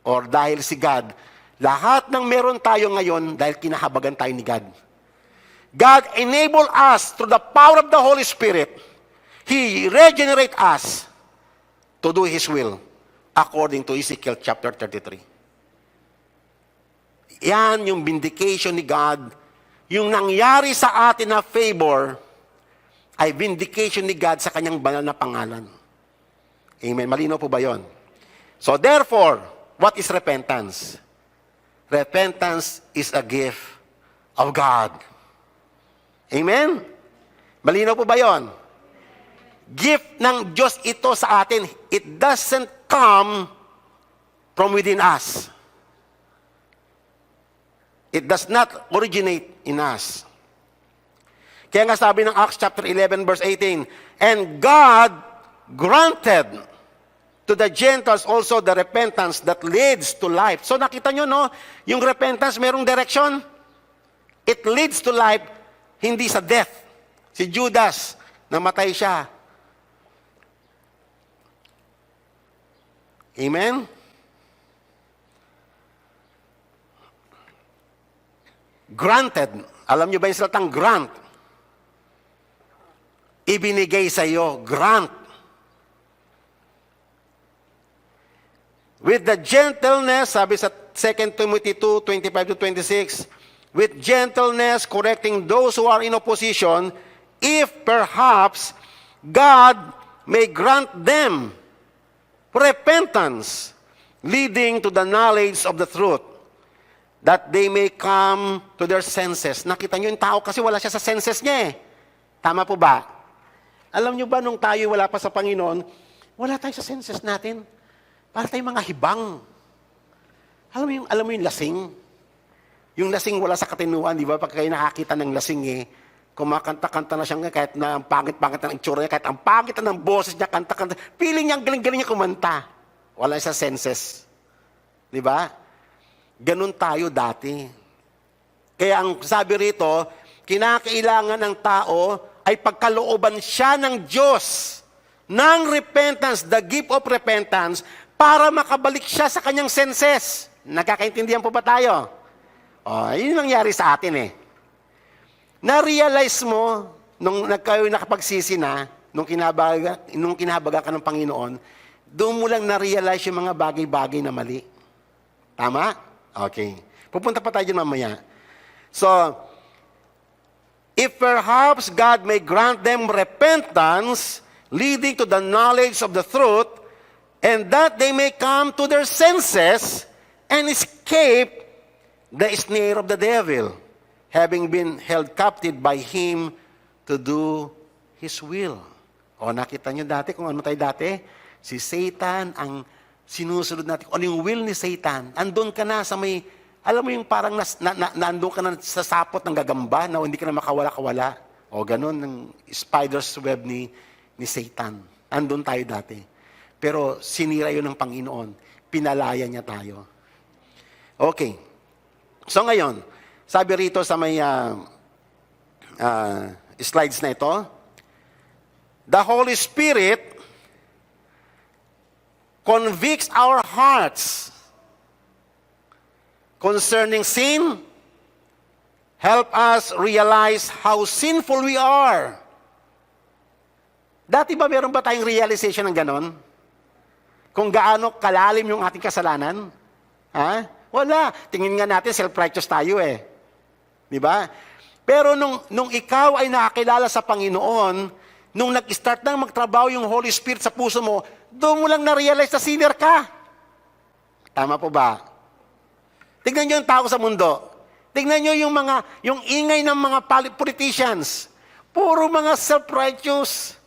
Or dahil si God? Lahat ng meron tayo ngayon dahil kinahabagan tayo ni God. God enable us through the power of the Holy Spirit. He regenerate us to do His will according to Ezekiel chapter 33. Yan yung vindication ni God. Yung nangyari sa atin na favor ay vindication ni God sa kanyang banal na pangalan. Amen. Malinaw po ba yun? So therefore, what is repentance? Repentance is a gift of God. Amen? Malinaw po ba yun? Gift ng Diyos ito sa atin. It doesn't come from within us. It does not originate in us. Kaya nga sabi ng Acts chapter 11 verse 18, and God granted to the Gentiles also the repentance that leads to life. So nakita nyo, no? Yung repentance, merong direction. It leads to life, hindi sa death. Si Judas, namatay siya. Amen? Granted. Alam nyo ba yung salitang grant? Ibinigay sa iyo, grant. With the gentleness, sabi sa 2 Timothy 2, 25-26, with gentleness correcting those who are in opposition, if perhaps God may grant them repentance, leading to the knowledge of the truth, that they may come to their senses. Nakita nyo yung tao kasi wala siya sa senses niya eh. Tama po ba? Alam nyo ba nung tayo wala pa sa Panginoon, wala tayo sa senses natin. Para tayong mga hibang. Alam mo yung lasing? Yung lasing wala sa katinuan, di ba? Pag kayo nakakita ng lasing eh, kumakanta-kanta na siya kahit na ang pangit-pangit ng itsura niya, kahit ang pangit na ng boses niya, kanta-kanta. Feeling niya, ang galing-galing niya kumanta. Wala sa senses. Di ba? Ganun tayo dati. Kaya ang sabi rito, kinakailangan ng tao ay pagkalooban siya ng Diyos ng repentance, the gift of repentance, para makabalik siya sa kanyang senses. Nagkakaintindihan po ba tayo? Yun yung nangyari sa atin eh. Na-realize mo, nung nakapagsisi na, nung kinabaga ka ng Panginoon, doon mo lang na-realize yung mga bagay-bagay na mali. Tama? Okay. Pupunta pa tayo dyan mamaya. So, if perhaps God may grant them repentance, leading to the knowledge of the truth, and that they may come to their senses and escape the snare of the devil, having been held captive by him to do his will. O nakita nyo dati kung ano tayo dati? Si Satan ang sinusunod natin. Ano yung will ni Satan? Andun ka na sa may, alam mo yung parang nandun ka na sa sapot ng gagamba na hindi ka na makawala-kawala. O ganun, ng spider's web ni Satan. Andun tayo dati. Pero sinira yun ng Panginoon. Pinalaya niya tayo. Okay. So ngayon, sabi rito sa may slides na ito, the Holy Spirit convicts our hearts concerning sin, help us realize how sinful we are. Dati ba meron ba tayong realization ng ganon? Kung gaano kalalim yung ating kasalanan? Ha? Wala. Tingin nga natin, self-righteous tayo eh. Di ba? Pero nung ikaw ay nakakilala sa Panginoon, nung nag-start nang magtrabaho yung Holy Spirit sa puso mo, doon mo lang na-realize na sinner ka. Tama po ba? Tignan nyo yung tao sa mundo. Tignan nyo yung ingay ng mga politicians. Puro mga self-righteous.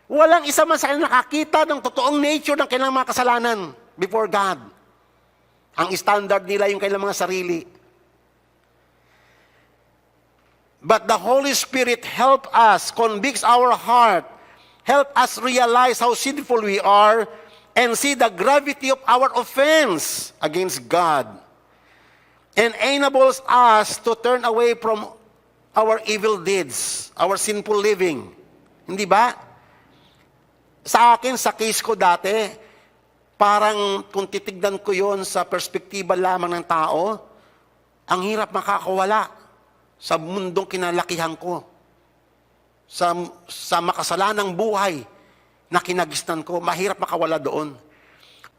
Walang isa man sa kanila nakakita ng totoong nature ng kanilang mga kasalanan before God. Ang standard nila yung kanilang mga sarili. But the Holy Spirit help us, convicts our heart, help us realize how sinful we are, and see the gravity of our offense against God, and enables us to turn away from our evil deeds, our sinful living. Hindi ba? Sa akin, sa case ko dati, parang kung titignan ko yon sa perspektiba lamang ng tao, ang hirap makakawala sa mundong kinalakihan ko, sa makasalanang buhay na kinagisnan ko, mahirap makawala doon.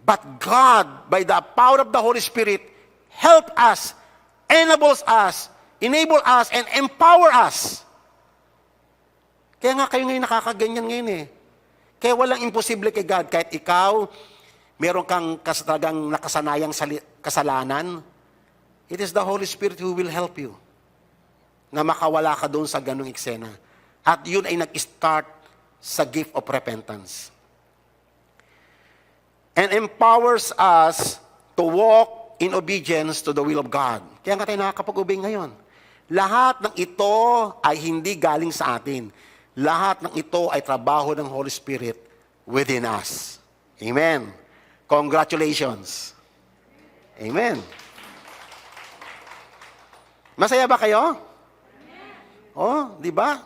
But God, by the power of the Holy Spirit, help us, enable us, and empower us. Kaya nga kayo ngayon nakakaganyan ngayon eh. Kaya walang imposible kay God. Kahit ikaw, meron kang talagang nakasanayang kasalanan, it is the Holy Spirit who will help you na makawala ka doon sa ganung eksena. At yun ay nag-start sa gift of repentance. And empowers us to walk in obedience to the will of God. Kaya nga tayo nakakapag-obey ngayon. Lahat ng ito ay hindi galing sa atin. Lahat ng ito ay trabaho ng Holy Spirit within us. Amen. Congratulations. Amen. Masaya ba kayo? Oh, di ba?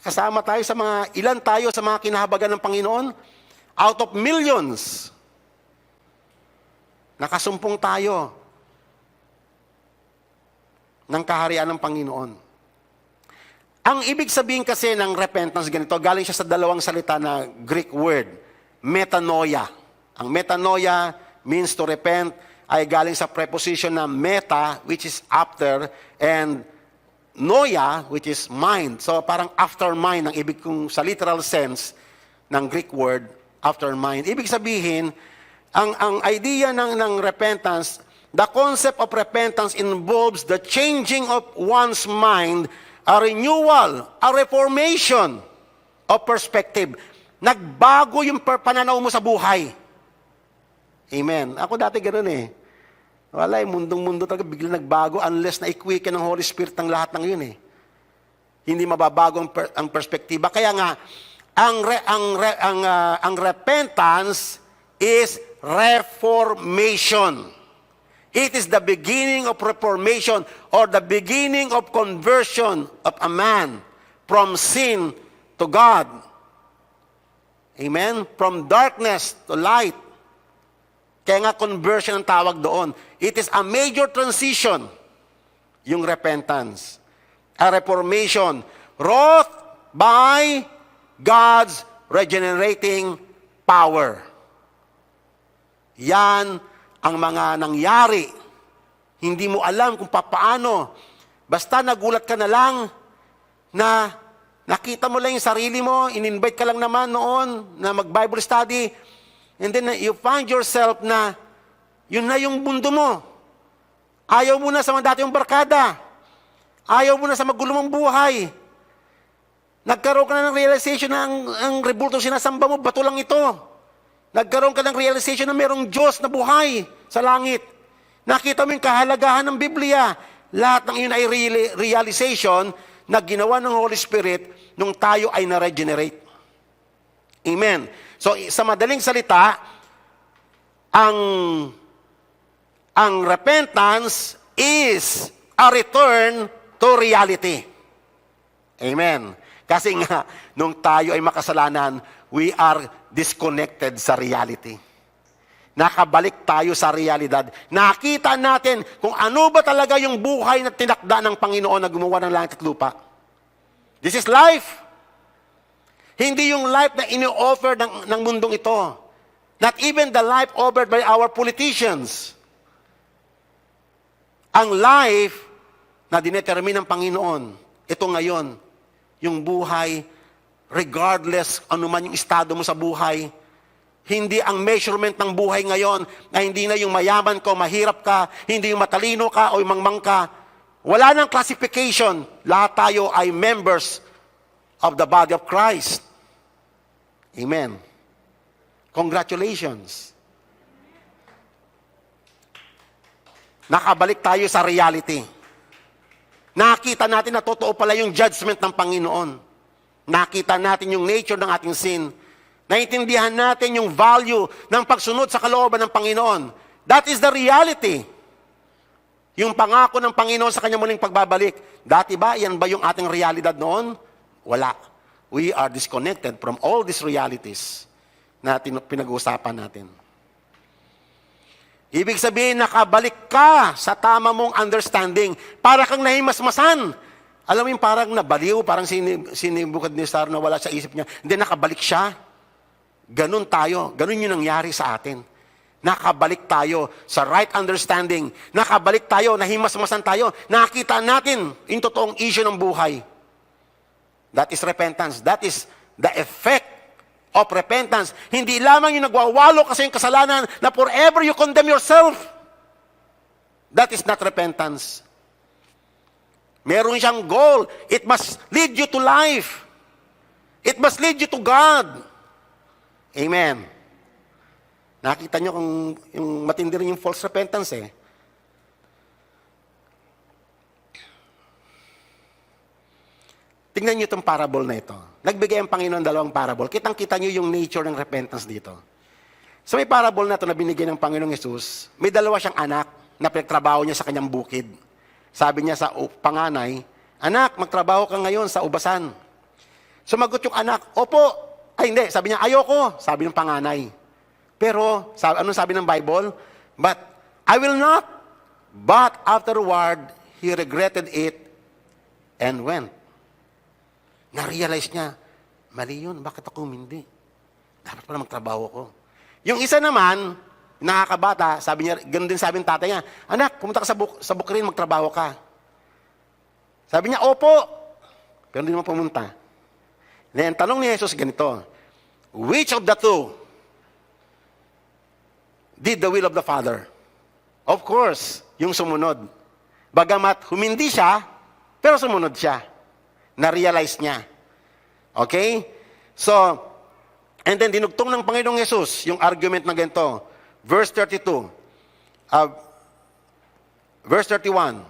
Kasama tayo sa ilan tayo sa mga kinahabagan ng Panginoon? Out of millions. Nakasumpong tayo ng kaharian ng Panginoon. Ang ibig sabihin kasi ng repentance ganito, galing siya sa dalawang salita na Greek word, metanoia. Ang metanoia means to repent, ay galing sa preposition na meta, which is after, and noia, which is mind. So parang after mind, ang ibig kong sa literal sense ng Greek word, after mind. Ibig sabihin, ang idea ng repentance, the concept of repentance involves the changing of one's mind, a renewal, a reformation of perspective. Nagbago yung pananaw mo sa buhay. Amen. Ako dati ganun eh. Wala eh, mundong-mundo talaga biglang nagbago unless na i-quicken ng Holy Spirit ng lahat ng yun eh. Hindi mababago ang perspektiba. Kaya nga, ang repentance is reformation. It is the beginning of reformation or the beginning of conversion of a man from sin to God. Amen? From darkness to light. Kaya nga conversion ang tawag doon. It is a major transition, yung repentance. A reformation wrought by God's regenerating power. Yan ang mga nangyari. Hindi mo alam kung paano. Basta nagulat ka na lang na nakita mo lang yung sarili mo, in-invite ka lang naman noon na mag-Bible study, and then you find yourself na yun na yung mundo mo. Ayaw mo na sa mga dati yung barkada. Ayaw mo na sa magulo mong buhay. Nagkaroon ka na ng realization na ang rebulto sinasamba mo, bato lang ito. Nagkaroon ka ng realization na mayroong Diyos na buhay sa langit. Nakita mo yung kahalagahan ng Biblia. Lahat ng iyon ay realization na ginawa ng Holy Spirit nung tayo ay na-regenerate. Amen. So, sa madaling salita, ang repentance is a return to reality. Amen. Kasi nga, nung tayo ay makasalanan, we are disconnected sa reality. Nakabalik tayo sa realidad. Nakita natin kung ano ba talaga yung buhay na tinakda ng Panginoon na gumawa ng langit at lupa. This is life. Hindi yung life na ini-offer ng mundong ito. Not even the life offered by our politicians. Ang life na dinetermine ng Panginoon, ito ngayon, yung buhay, regardless ano man yung estado mo sa buhay, hindi ang measurement ng buhay ngayon na hindi na yung mayaman ka o mahirap ka, hindi yung matalino ka o yung mangmang ka. Wala nang classification. Lahat tayo ay members of the body of Christ. Amen. Congratulations. Nakabalik tayo sa reality. Nakita natin na totoo pala yung judgment ng Panginoon. Nakita natin yung nature ng ating sin. Naintindihan natin yung value ng pagsunod sa kalooban ng Panginoon. That is the reality. Yung pangako ng Panginoon sa kanyang muling pagbabalik. Dati ba, yan ba yung ating realidad noon? Wala. We are disconnected from all these realities na pinag-uusapan natin. Ibig sabihin, nakabalik ka sa tama mong understanding. Para kang nahimasmasan. Alam mo yung parang nabaliw, parang Nebukadnezar na wala sa isip niya. Hindi, nakabalik siya. Ganun tayo. Ganun yung nangyari sa atin. Nakabalik tayo sa right understanding. Nakabalik tayo, nahimasmasan tayo. Nakita natin yung totoong issue ng buhay. That is repentance. That is the effect of repentance. Hindi lamang yung nagwawalo kasi yung kasalanan na forever you condemn yourself. That is not repentance. Meron siyang goal. It must lead you to life. It must lead you to God. Amen. Nakita nyo kung yung matindi rin yung false repentance eh. Tingnan nyo itong parable na ito. Nagbigay ang Panginoon dalawang parable. Kitang-kita nyo yung nature ng repentance dito. So may parable na ito na binigay ng Panginoong Yesus, may dalawa siyang anak na pinagtrabaho niya sa kanyang bukid. Sabi niya sa panganay, "Anak, magtrabaho ka ngayon sa ubasan." Sumagot yung anak, "Opo." Ay hindi, sabi niya, "Ayoko." Sabi ng panganay. Pero, anong sabi ng Bible? But, I will not. But afterward, he regretted it and went. Na-realize niya, mali yun, bakit ako hindi? Dapat pala magtrabaho ko. Yung isa naman, nakakabata, sabi niya, ganun din sabi ng tatay niya, "Anak, pumunta ka sa Bukrin, magtrabaho ka." Sabi niya, "Opo." Pero hindi naman pumunta. Then, tanong ni Jesus ganito, which of the two did the will of the Father? Of course, yung sumunod. Bagamat humindi siya, pero sumunod siya. Na-realize niya. Okay? So, and then dinugtong ng Panginoong Yesus yung argument na ganito. Verse 32. Verse 31.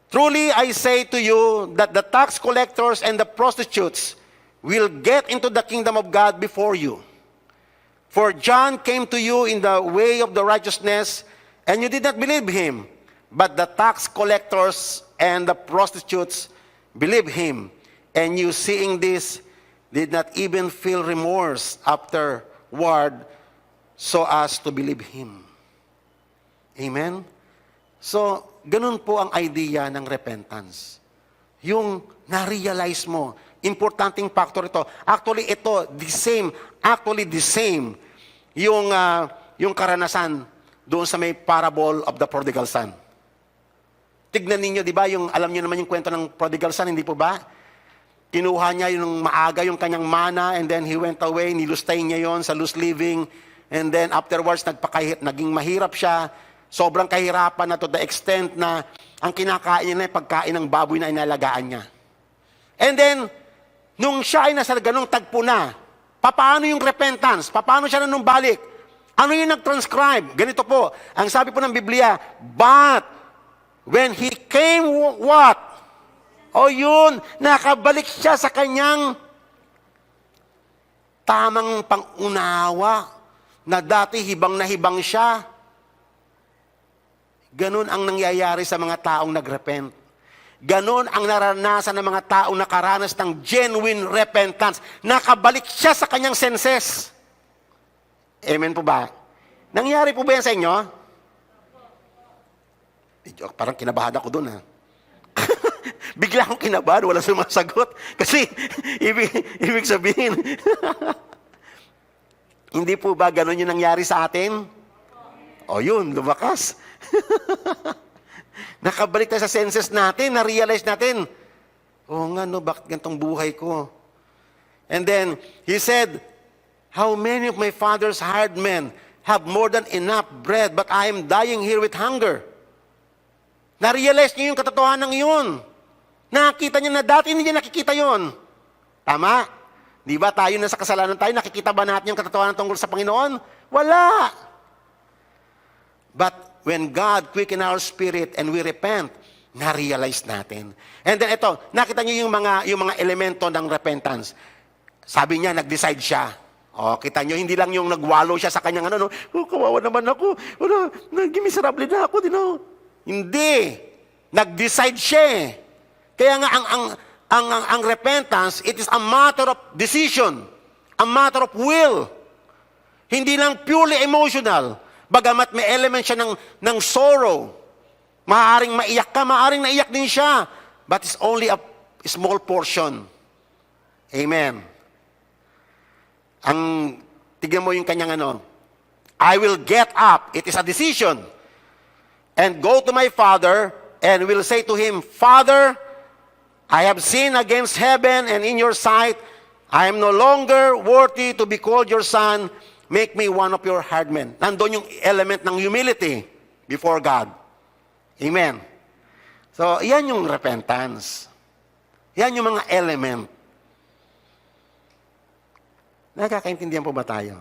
Truly I say to you that the tax collectors and the prostitutes will get into the kingdom of God before you. For John came to you in the way of the righteousness, and you did not believe him. But the tax collectors and the prostitutes believed him. And you, seeing this, did not even feel remorse afterward so as to believe him. Amen? So, ganun po ang idea ng repentance. Yung na-realize mo, importanteng factor ito. Actually, ito, the same, yung karanasan doon sa may parable of the prodigal son. Tignan ninyo, di ba, alam niyo naman yung kwento ng prodigal son, hindi po ba? Kinuha niya yung maaga yung kanyang mana, and then he went away, nilustay niya yon sa loose living, and then afterwards, naging mahirap siya, sobrang kahirapan na to the extent na ang kinakain niya na pagkain ng baboy na inalagaan niya. And then, nung siya ay nasa ganong tagpo na, paano yung repentance? Paano siya nanumbalik? Ano yung nag-transcribe? Ganito po, ang sabi po ng Biblia, but when he came, what? O yun, nakabalik siya sa kanyang tamang pangunawa na dati hibang na hibang siya. Ganun ang nangyayari sa mga taong nagrepent. Ganon ang naranasan ng mga taong nakaranas ng genuine repentance. Nakabalik siya sa kanyang senses. Amen po ba? Nangyari po ba yan sa inyo? Parang kinabahan ako doon, ha? Bigla akong kinabahan, wala sumasagot. Kasi, ibig sabihin, hindi po ba ganon yung nangyari sa atin? O yun, lumakas. Nakabalik tayo sa senses natin, na-realize natin, nga no, bakit ganitong buhay ko? And then, he said, how many of my father's hired men have more than enough bread, but I am dying here with hunger? Na-realize niyo yung katotohanan yun. Nakita niya na dati hindi niya nakikita yun. Tama? Di ba tayo na sa kasalanan tayo, nakikita ba natin yung katotohanan tungkol sa Panginoon? Wala. But when God quicken our spirit and we repent, na-realize natin. And then ito, nakita niyo yung mga elemento ng repentance. Sabi niya, nag-decide siya. O, kita nyo, hindi lang yung nagwalo siya sa kanyang ano, no, oh, kawawa naman ako, naging miserable na ako, Hindi. Nag-decide siya eh. Kaya nga, ang repentance, it is a matter of decision, a matter of will. Hindi lang purely emotional. Bagamat may element siya ng sorrow. Maaring maiyak ka, maaring naiyak din siya. But it's only a small portion. Amen. Tignan mo yung kanyang I will get up. It is a decision. And go to my father and will say to him, Father, I have sinned against heaven and in your sight. I am no longer worthy to be called your son. Make me one of your hardmen. Nandun yung element ng humility before God. Amen. So, yan yung repentance. Yan yung mga element. Nakakaintindihan po ba tayo?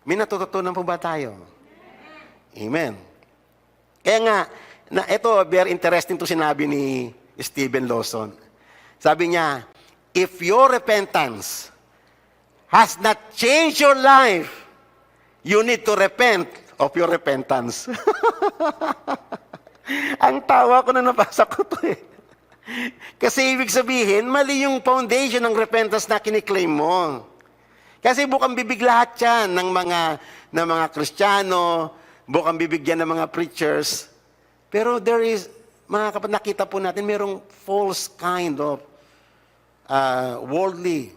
May natututunan po ba tayo? Amen. Kaya nga, ito, very interesting to sinabi ni Steven Lawson. Sabi niya, if your repentance has not changed your life, you need to repent of your repentance. Ang tawa ko na nabasa ko to eh. Kasi ibig sabihin, mali yung foundation ng repentance na kiniklaim mo. Kasi bukang bibig lahat yan ng mga Kristiyano, bukang bibig yan ng mga preachers. Pero there is, mga kapatid, nakita po natin, mayroong false kind of worldly,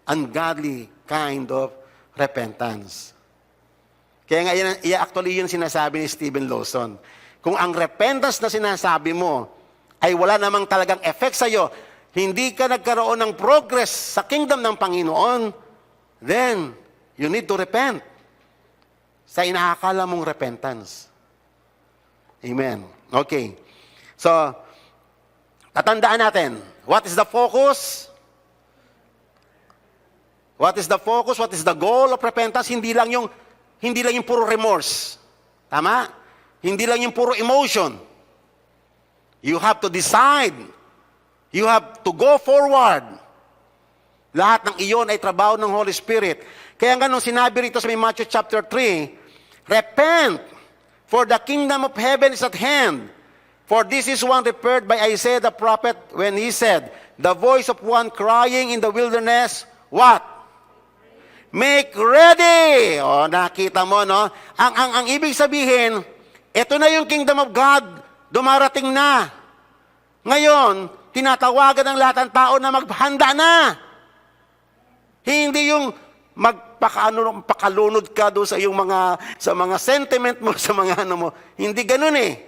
ungodly kind of repentance. Kaya nga, actually yun sinasabi ni Steven Lawson. Kung ang repentance na sinasabi mo ay wala namang talagang effect sa'yo, hindi ka nagkaroon ng progress sa kingdom ng Panginoon, then you need to repent sa inaakala mong repentance. Amen. Okay. So, tatandaan natin, what is the focus? What is the focus? What is the goal of repentance? Hindi lang yung puro remorse. Tama? Hindi lang yung puro emotion. You have to decide. You have to go forward. Lahat ng iyon ay trabaho ng Holy Spirit. Kaya nga nung sinabi rito sa Matthew chapter 3, repent, for the kingdom of heaven is at hand. For this is one referred by Isaiah the prophet when he said, the voice of one crying in the wilderness, what? Make ready! O, nakita mo, no? Ang ibig sabihin, ito na yung kingdom of God, dumarating na. Ngayon, tinatawagan ng lahat ng tao na maghanda na. Hindi yung pakalunod ka doon sa iyong mga sentiment mo, sa mga mo. Hindi ganun eh.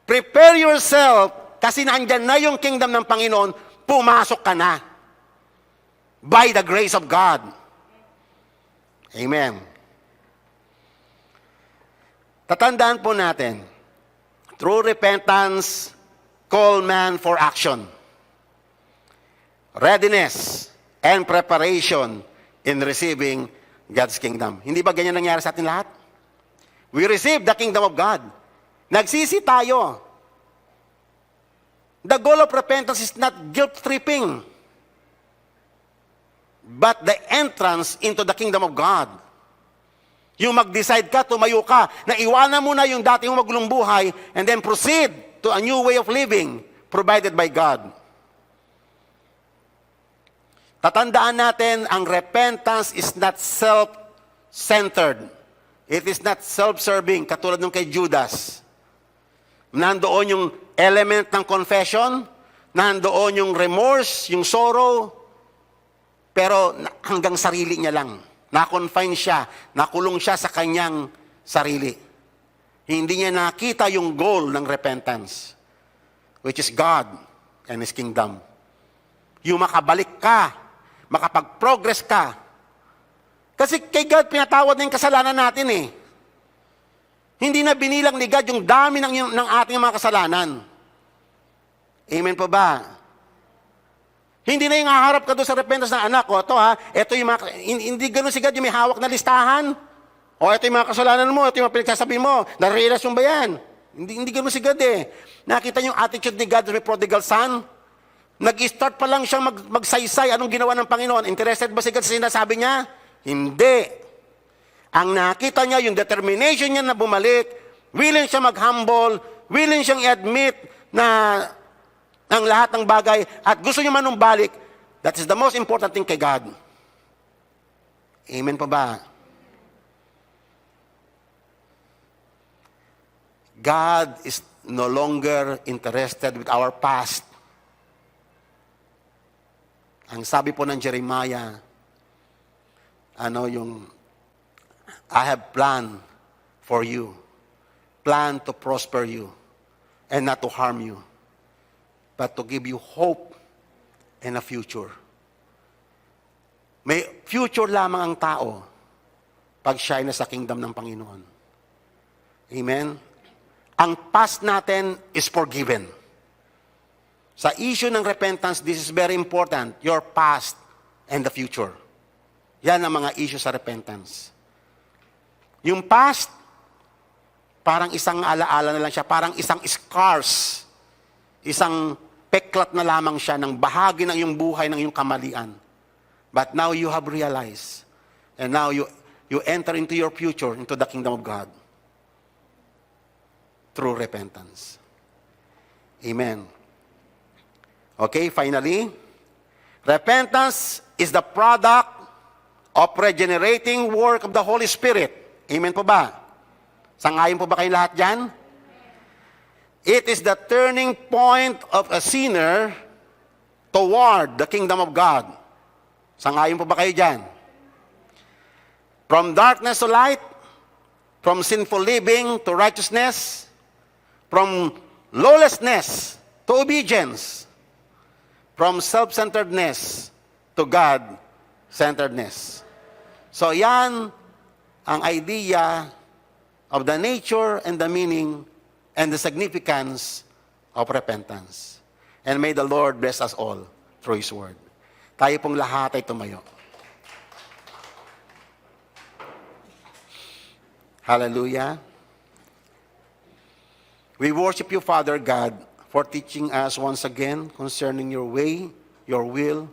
Prepare yourself, kasi nandyan na yung kingdom ng Panginoon, pumasok ka na. By the grace of God. Amen. Tatandaan po natin, true repentance, call man for action. Readiness and preparation in receiving God's kingdom. Hindi ba ganyan nangyari sa atin lahat? We receive the kingdom of God. Nagsisi tayo. The goal of repentance is not guilt-tripping, but the entrance into the kingdom of God. Yung mag-decide ka, tumayo ka, na iwanan mo na yung dati mong magulong buhay, and then proceed to a new way of living provided by God. Tatandaan natin, ang repentance is not self-centered. It is not self-serving, katulad nung kay Judas. Nandoon yung element ng confession, nandoon yung remorse, yung sorrow, pero hanggang sarili niya lang. Na-confine siya, nakulong siya sa kanyang sarili. Hindi niya nakita yung goal ng repentance, which is God and His kingdom. Yung makabalik ka, makapag-progress ka. Kasi kay God, pinatawad na yung kasalanan natin eh. Hindi na binilang ni God yung dami ng ating mga kasalanan. Amen po ba? Hindi na yung haharap ka doon sa repentance ng anak ko. Ito yung mga, hindi ganun si God yung may hawak na listahan. O ito yung mga kasalanan mo, ito yung mga pinagsasabi mo. Na-realize mo ba yan? Hindi ganun si God eh. Nakita niyo yung attitude ni God sa may prodigal son? Nag-start pa lang siyang magsaysay. Anong ginawa ng Panginoon? Interested ba si God sa sinasabi niya? Hindi. Ang nakita niya, yung determination niya na bumalik, willing siya mag-humble, willing siyang i-admit na ang lahat ng bagay, at gusto niya manumbalik. That is the most important thing kay God. Amen pa ba? God is no longer interested with our past. Ang sabi po ng Jeremiah, I have plan for you. Plan to prosper you and not to harm you, but to give you hope and a future. May future lamang ang tao pag siya ay nasa kingdom ng Panginoon. Amen? Ang past natin is forgiven. Sa issue ng repentance, this is very important. Your past and the future. Yan ang mga issue sa repentance. Yung past, parang isang alaala na lang siya, parang isang scars, isang peklat na lamang siya ng bahagi ng iyong buhay, ng iyong kamalian. But now you have realized, and now you enter into your future, into the kingdom of God, through repentance. Amen. Okay, finally, repentance is the product of regenerating work of the Holy Spirit. Amen po ba? Sangayon po ba kayo lahat dyan? It is the turning point of a sinner toward the kingdom of God. Sangayon po ba kayo dyan? From darkness to light, from sinful living to righteousness, from lawlessness to obedience, from self-centeredness to God-centeredness. So yan ang idea of the nature and the meaning and the significance of repentance. And may the Lord bless us all through His Word. Tayo pong lahat ay tumayo. Hallelujah. We worship you, Father God, for teaching us once again concerning your way, your will,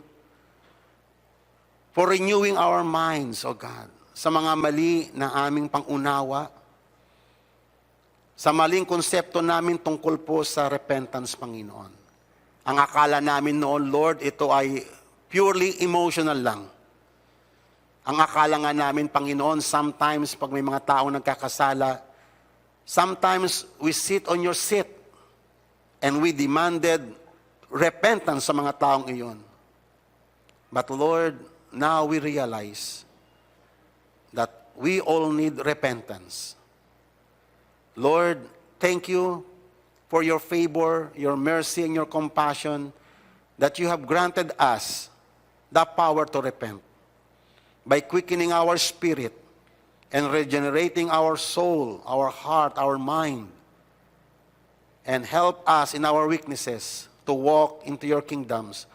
for renewing our minds, O God, sa mga mali na aming pangunawa, sa maling konsepto namin tungkol po sa repentance, Panginoon. Ang akala namin noon, Lord, ito ay purely emotional lang. Ang akala nga namin, Panginoon, sometimes pag may mga tao nagkakasala, sometimes we sit on your seat and we demanded repentance sa mga taong iyon. But Lord, now we realize that we all need repentance. Lord, thank you for your favor, your mercy, and your compassion that you have granted us the power to repent by quickening our spirit and regenerating our soul, our heart, our mind, and help us in our weaknesses to walk into your kingdoms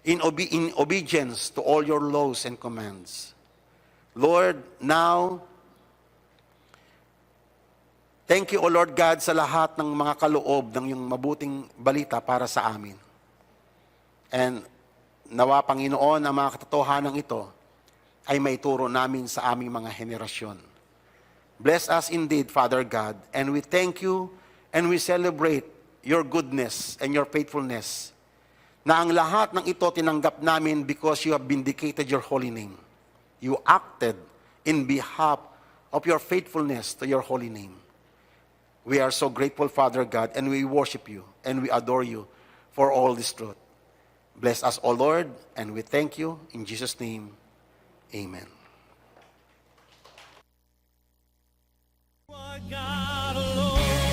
in obedience to all your laws and commands. Lord, now, thank you, O Lord God, sa lahat ng mga kaloob ng iyong mabuting balita para sa amin. And nawa, Panginoon, ang mga katotohanan ito ay maituro namin sa aming mga henerasyon. Bless us indeed, Father God, and we thank you and we celebrate your goodness and your faithfulness, na ang lahat ng ito tinanggap namin because you have vindicated your holy name. You acted in behalf of your faithfulness to your holy name. We are so grateful, Father God, and we worship you and we adore you for all this truth. Bless us, O Lord, and we thank you. In Jesus' name, amen. You are God alone.